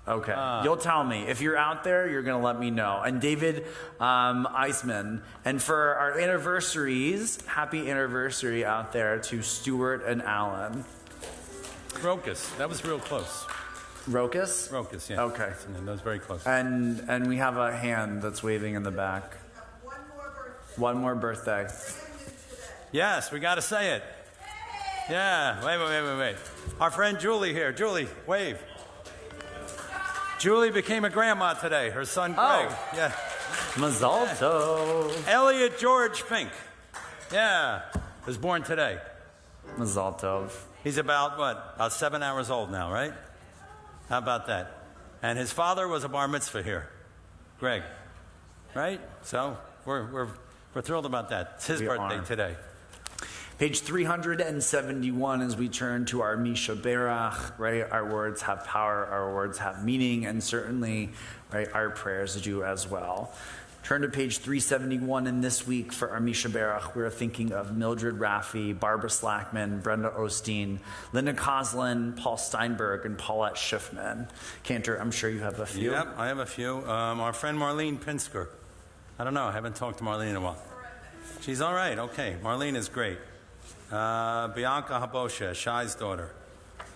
Okay, you'll tell me. If you're out there, you're going to let me know. And David Eisman. And for our anniversaries, happy anniversary out there to Stuart and Alan. Rokas, that was real close. Rokas? Rokas, yeah. Okay. That was very close. And we have a hand that's waving in the back. One more birthday. Yes, we got to say it. Yeah, wait. Our friend Julie here. Julie, wave. Julie became a grandma today. Her son Greg. Oh. Yeah. Mazal tov. Elliot George Fink. Yeah. Was born today. Mazal tov. He's about 7 hours old now, right? How about that? And his father was a bar mitzvah here, Greg. Right? So we're thrilled about that. It's his birthday today. Page 371 as we turn to our Misha Berach, right? Our words have power, our words have meaning, and certainly, right, our prayers do as well. Turn to page 371, and this week for our Misha Berach, we're thinking of Mildred Raffi, Barbara Slackman, Brenda Osteen, Linda Coslin, Paul Steinberg, and Paulette Schiffman. Cantor, I'm sure you have a few. Yep, I have a few. Our friend Marlene Pinsker. I don't know, I haven't talked to Marlene in a while. She's all right, okay. Marlene is great. Bianca Habosha, Shai's daughter.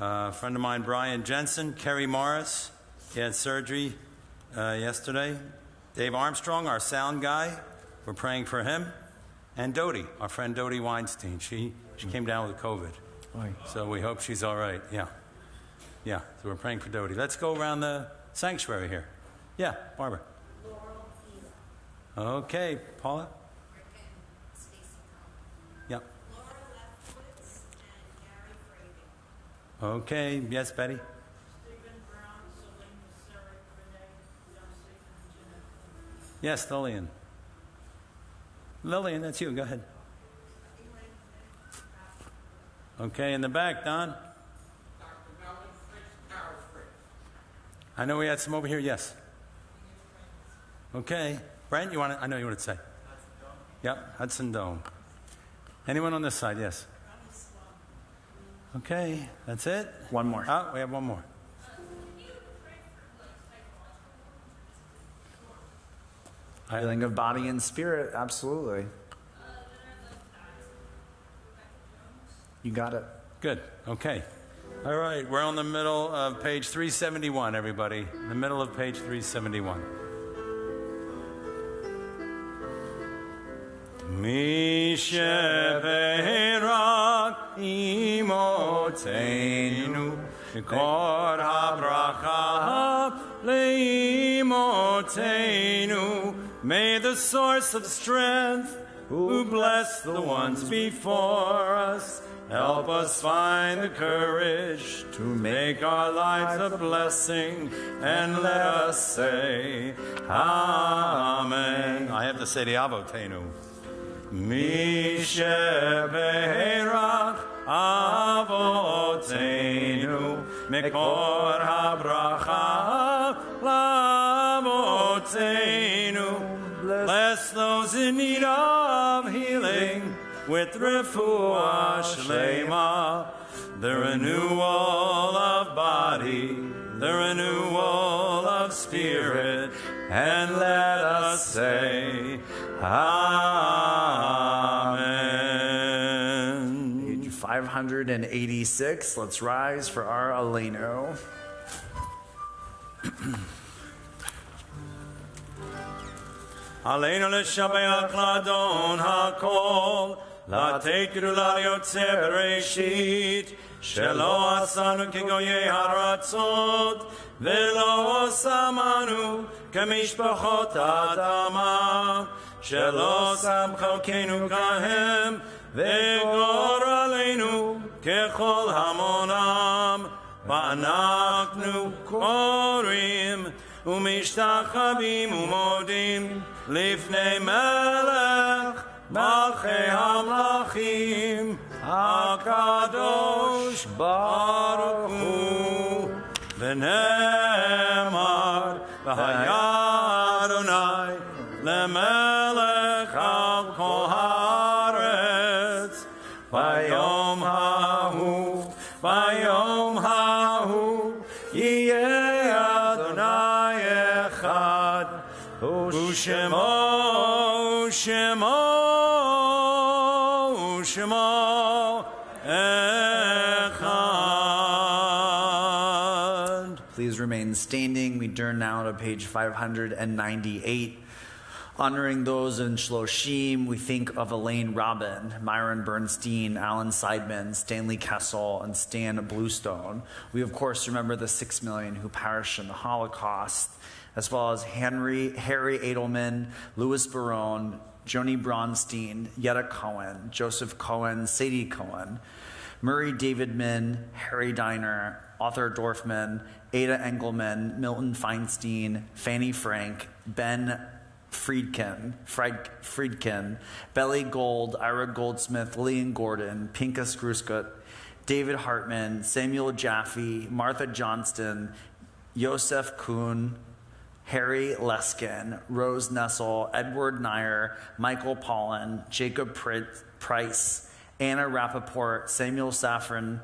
A friend of mine, Brian Jensen, Kerry Morris. He had surgery yesterday. Dave Armstrong, our sound guy. We're praying for him. And Dodie, our friend Dodie Weinstein. She came down with COVID. So we hope she's all right. Yeah. So we're praying for Dodie. Let's go around the sanctuary here. Yeah, Barbara. Okay, Paula. Yep. Okay, yes, Betty. Yes, Lillian. Lillian, that's you. Go ahead. Okay, in the back, Don. I know we had some over here. Yes. Okay, Brent, you want to? I know you want to say. Yep, Hudson Dome. Anyone on this side? Yes. Okay, that's it. One more. Oh, we have one more. Healing of body and spirit, absolutely. You got it. Good. Okay. All right. We're on the middle of page 371, everybody. The middle of page 371. Misheberak imotenu kor habracha leimotenu. May the source of strength, who bless the ones before us, help us find the courage to make our lives a blessing, and let us say, Amen. I have to say the Avotenu. Misheberak Avotenu Mekor HaBracha Lavotenu. Bless those in need of healing with refuah shlema, the renewal of body, the renewal of spirit, and let us say, Amen. Page 500. 586. Let's rise for our Aleinu. Aleinu l'shabeach l'adon hakol, לתת גדולה ליוצא בראשית, שלא עשנו כגויי הרצות, ולא שמנו כמשפחות האדמה, שלא שם חלקנו כהם, וגור עלינו ככל המונם, ואנחנו קוראים ומשתחווים ומודים לפני מלך מלכי המלכים הקדוש ברוך הוא. ונאמר והיה אדוני למלך על כל הארץ ביום ההוא יהיה אדוני אחד ושמו echad. Please remain standing. We turn now to page 598. Honoring those in Shloshim, we think of Elaine Robin, Myron Bernstein, Alan Seidman, Stanley Kessel, and Stan Bluestone. We, of course, remember the 6 million who perished in the Holocaust, as well as Harry Edelman, Louis Barone, Joni Bronstein, Yetta Cohen, Joseph Cohen, Sadie Cohen, Murray Davidman, Harry Diner, Arthur Dorfman, Ada Engelman, Milton Feinstein, Fanny Frank, Ben Friedkin, Belly Gold, Ira Goldsmith, Lillian Gordon, Pinkas Gruskut, David Hartman, Samuel Jaffe, Martha Johnston, Yosef Kuhn, Harry Leskin, Rose Nessel, Edward Nair, Michael Pollan, Jacob Price, Anna Rappaport, Samuel Safin,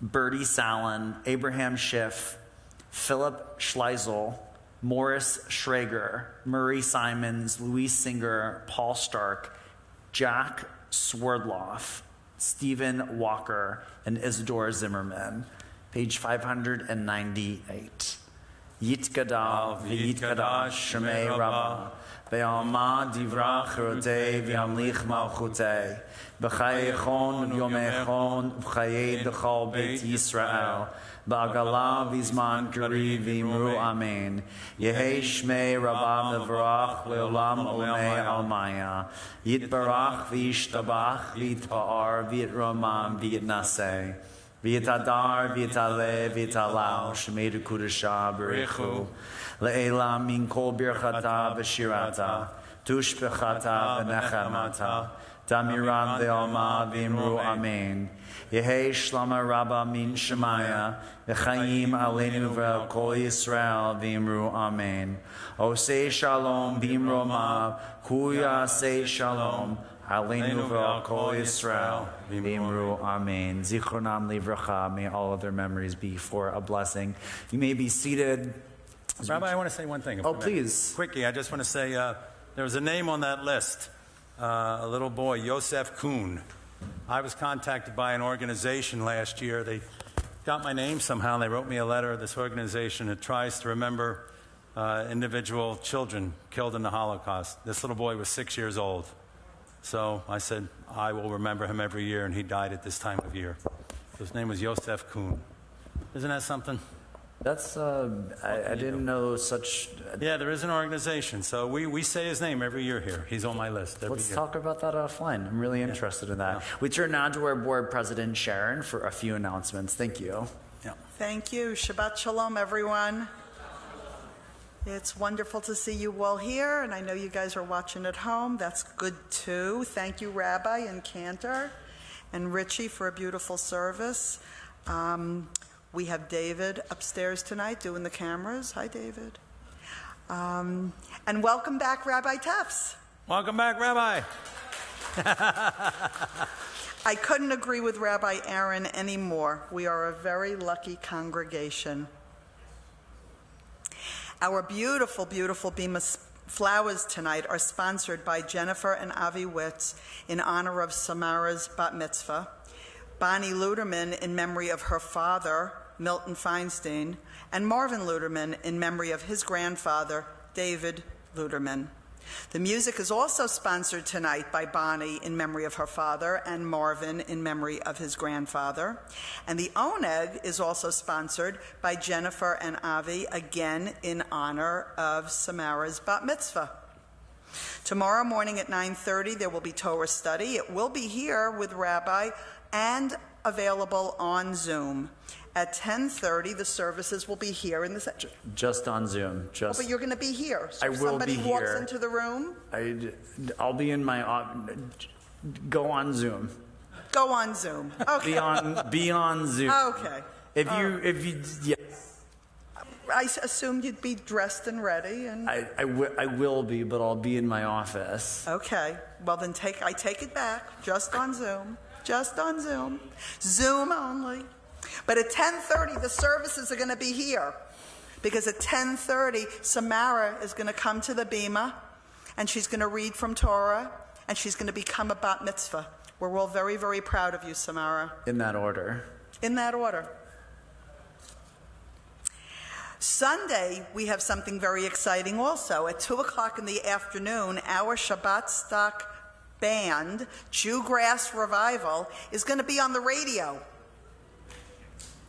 Bertie Sallin, Abraham Schiff, Philip Schleisel, Morris Schrager, Murray Simons, Louise Singer, Paul Stark, Jack Swerdloff, Stephen Walker, and Isidore Zimmerman. Page 598. Yitgadal v'yitkadash shemei Rabbah, ve'alma divra chirotei v'yamlich malchutei, b'chayechon v'yomechon v'chayei d'chol beit Yisrael, ba'agala v'zman kari v'imru amen. Yehei shmei Rabbah mevarach le'olam olamei almaya. Yitbarach v'yishtabach v'yitpa'ar v'yitromam v'yitnaseh. V'yitadar, v'yitaleh, v'yitalao, shemei kudasha b'rechu, le'elam min kol birchata v'shirata, tushbechata v'nechamata, damiram ve'alma v'imru amen. Yehei shlama rabba min shemaya, v'chayim aleinu v'al kol Yisrael v'imru amen. Osei shalom v'imromav, kuya sei shalom, Aleinu v'al kol Yisrael, v'imru amen. Zichronam livracha, may all of their memories be for a blessing. You may be seated. Rabbi, I want to say one thing. Oh, please. Quickly, I just want to say there was a name on that list, a little boy, Yosef Kuhn. I was contacted by an organization last year. They got my name somehow. They wrote me a letter. This organization that tries to remember individual children killed in the Holocaust. This little boy was 6 years old. So I said, I will remember him every year, and he died at this time of year. His name was Yosef Kuhn. Isn't that something? That's, I didn't know such... Yeah, there is an organization. So we say his name every year here. He's on my list every Let's year. talk about that offline. I'm really interested in that. Yeah. We turn now to our board president, Sharon, for a few announcements. Thank you. Yeah. Thank you. Shabbat Shalom, everyone. It's wonderful to see you all here, and I know you guys are watching at home. That's good, too. Thank you, Rabbi and Cantor and Richie, for a beautiful service. We have David upstairs tonight doing the cameras. Hi, David. And welcome back, Rabbi Tufts. Welcome back, Rabbi. I couldn't agree with Rabbi Aaron anymore. We are a very lucky congregation. Our beautiful, beautiful Bima flowers tonight are sponsored by Jennifer and Avi Witz in honor of Samara's bat mitzvah, Bonnie Luderman in memory of her father, Milton Feinstein, and Marvin Luderman in memory of his grandfather, David Luderman. The music is also sponsored tonight by Bonnie in memory of her father and Marvin in memory of his grandfather. And the oneg is also sponsored by Jennifer and Avi, again in honor of Samara's bat mitzvah. Tomorrow morning at 9:30, there will be Torah study. It will be here with Rabbi and available on Zoom. At 10:30, the services will be here in the... Just on Zoom. Oh, but you're going to be here. So I if will somebody be walks here. into the room, I'll be in my... Go on Zoom. go on Zoom. Okay. Be on Zoom. Okay. If you, yeah. I assumed you'd be dressed and ready. And I will be, but I'll be in my office. okay. Well, then I take it back. Just on Zoom. Just on Zoom. Zoom only. But at 10:30, the services are going to be here. Because at 10:30, Samara is going to come to the bima, and she's going to read from Torah, and she's going to become a bat mitzvah. We're all very, very proud of you, Samara. In that order. In that order. Sunday, we have something very exciting also. At 2 o'clock in the afternoon, our Shabbat stock band, Jewgrass Revival, is going to be on the radio.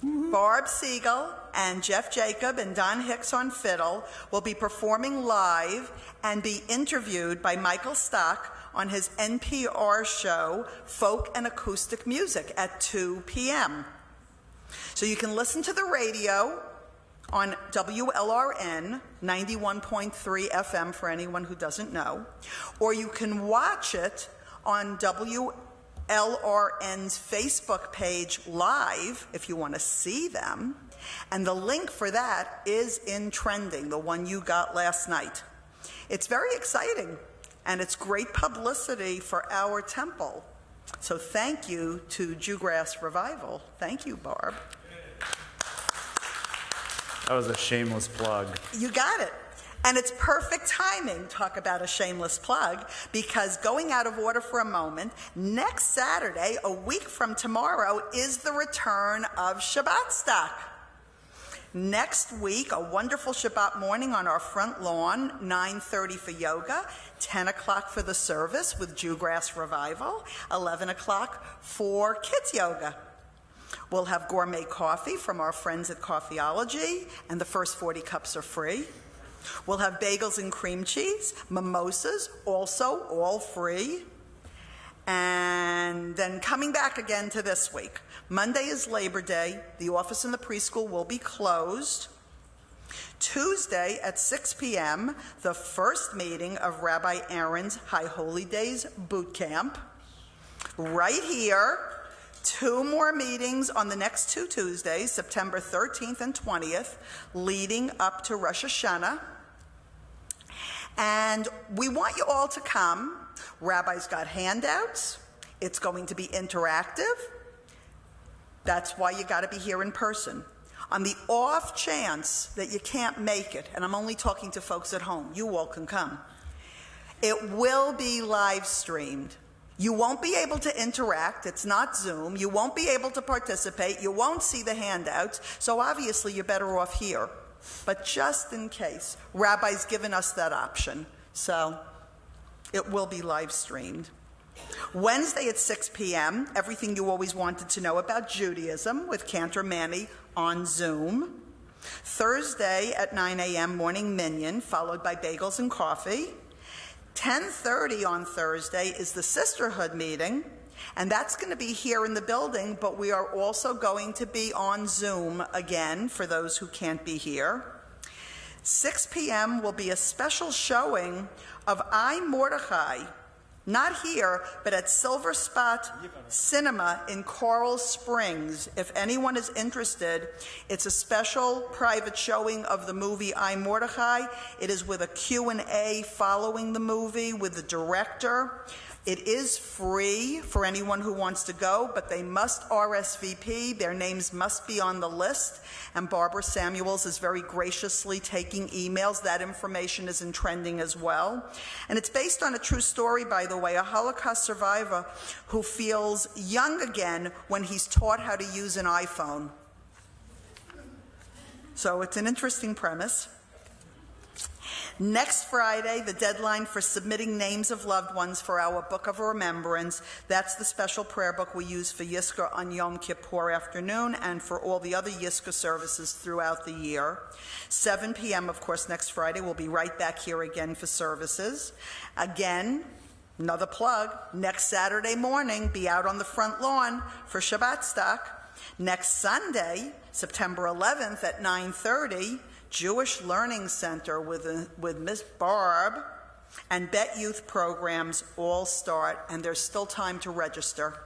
Barb Siegel and Jeff Jacob and Don Hicks on fiddle will be performing live and be interviewed by Michael Stock on his NPR show, Folk and Acoustic Music, at 2 p.m. So you can listen to the radio on WLRN 91.3 FM for anyone who doesn't know, or you can watch it on WLRN's Facebook page live if you want to see them, and the link for that is in Trending, the one you got last night. It's very exciting, and it's great publicity for our temple. So thank you to Jewgrass Revival. Thank you, Barb. That was a shameless plug. You got it. And it's perfect timing, talk about a shameless plug, because going out of order for a moment, next Saturday, a week from tomorrow, is the return of Shabbat stock. Next week, a wonderful Shabbat morning on our front lawn, 9:30 for yoga, 10 o'clock for the service with Jewgrass Revival, 11 o'clock for kids yoga. We'll have gourmet coffee from our friends at Coffeeology, and the first 40 cups are free. We'll have bagels and cream cheese, mimosas, also all free. And then coming back again to this week, Monday is Labor Day. The office and the preschool will be closed. Tuesday at 6 p.m., the first meeting of Rabbi Aaron's High Holy Days Boot Camp. Right here. 2 more meetings on the next 2 Tuesdays, September 13th and 20th, leading up to Rosh Hashanah. And we want you all to come. Rabbi's got handouts. It's going to be interactive. That's why you got to be here in person. On the off chance that you can't make it, and I'm only talking to folks at home, you all can come. It will be live streamed. You won't be able to interact. It's not Zoom. You won't be able to participate. You won't see the handouts. So obviously you're better off here. But just in case, Rabbi's given us that option. So it will be live streamed. Wednesday at 6 p.m., everything you always wanted to know about Judaism with Cantor Manny on Zoom. Thursday at 9 a.m., morning minyan, followed by bagels and coffee. 10:30 on Thursday is the Sisterhood Meeting, and that's going to be here in the building, but we are also going to be on Zoom again for those who can't be here. 6 p.m. will be a special showing of I, Mordechai, Not here, but at Silver Spot Cinema in Coral Springs. If anyone is interested, it's a special private showing of the movie I, Mordecai. It is with a Q&A following the movie with the director. It is free for anyone who wants to go, but they must RSVP. Their names must be on the list. And Barbara Samuels is very graciously taking emails. That information is in trending as well. And it's based on a true story, by the way, a Holocaust survivor who feels young again when he's taught how to use an iPhone. So it's an interesting premise. Next Friday, the deadline for submitting names of loved ones for our Book of Remembrance. That's the special prayer book we use for Yizkor on Yom Kippur afternoon and for all the other Yizkor services throughout the year. 7 p.m., of course, next Friday. We'll be right back here again for services. Again, another plug, next Saturday morning, be out on the front lawn for Shabbat stock. Next Sunday, September 11th at 9:30, Jewish Learning Center with Miss Barb and Bet Youth programs all start, and there's still time to register.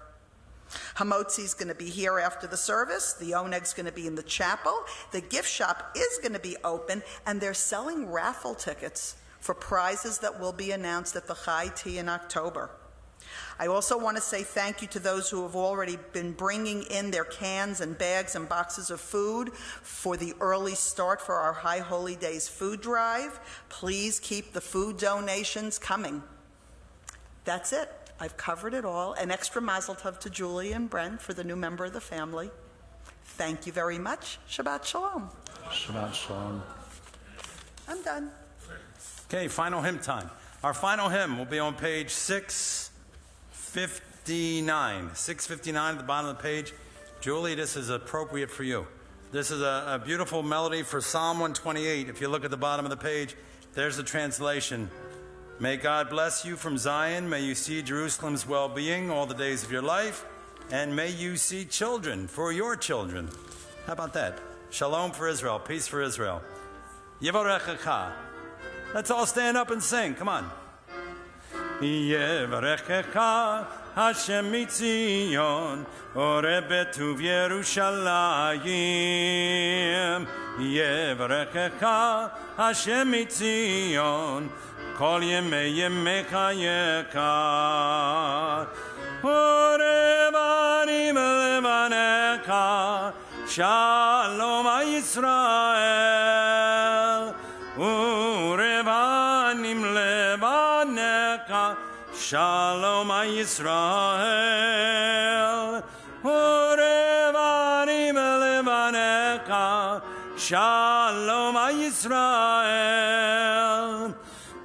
Hamotzi's going to be here after the service. The Oneg's going to be in the chapel. The gift shop is going to be open, and they're selling raffle tickets for prizes that will be announced at the Chai Tea in October. I also want to say thank you to those who have already been bringing in their cans and bags and boxes of food for the early start for our High Holy Days food drive. Please keep the food donations coming. That's it. I've covered it all. An extra mazel tov to Julie and Brent for the new member of the family. Thank you very much. Shabbat Shalom. Shabbat Shalom. I'm done. Okay, final hymn time. Our final hymn will be on page 659. 659 at the bottom of the page. Julie, this is appropriate for you. This is a beautiful melody for Psalm 128. If you look at the bottom of the page, there's the translation. May God bless you from Zion. May you see Jerusalem's well-being all the days of your life. And may you see children for your children. How about that? Shalom for Israel. Peace for Israel. Yevarechecha. Let's all stand up and sing. Come on. Yevarechecha Hashem mitzion orebetu v'Yerushalayim. Yevarechecha Hashem mitzion kol yemei yemecha yekar. Orevanim levanecha shalom Yisrael. Urevanim levanecha shalom Yisrael. Urevanim levanecha shalom Yisrael.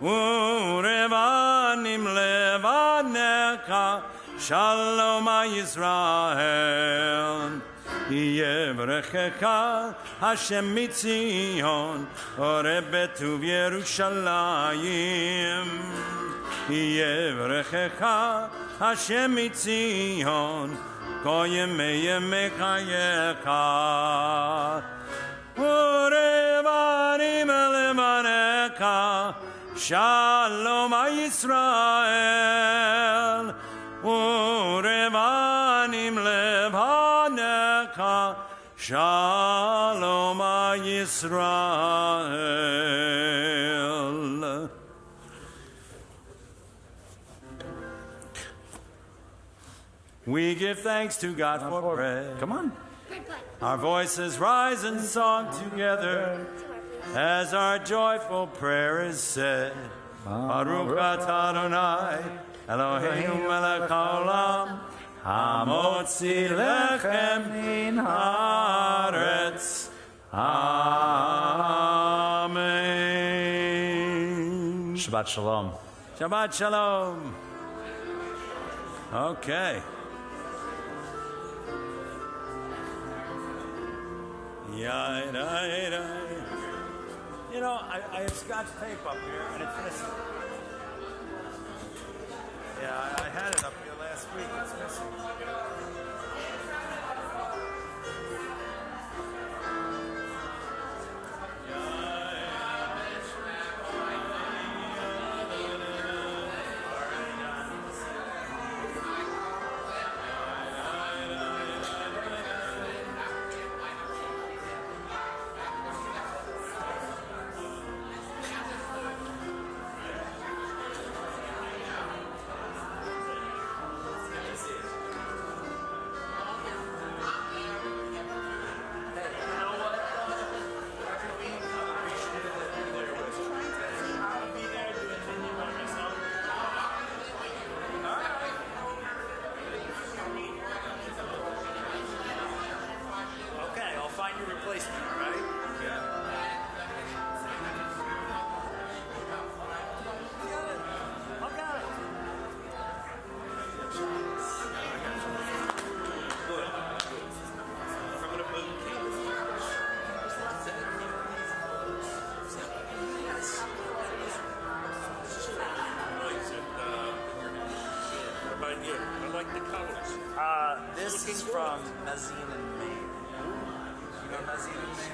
Urevanim levanecha shalom Yisrael. Yevrechecha Hashem mitzion orebetu v'Yerushalayim. Yevrechecha Hashem mitzion kol yemei yemecha yekar. Urevanim levanecha shalom Yisrael. Urevanim levanecha shalom Yisrael. We give thanks to God for bread. Come on. Our voices rise in song together as our joyful prayer is said. Baruch atah Adonai Eloheinu melech haolam hamotzi lechem min haaretz. Amen. Shabbat Shalom. Shabbat Shalom. Okay. You know, I have scotch tape up here, and it's missing. Yeah, I had it up here last week. It's missing. from Nazin in Maine. You know Nazin in Maine?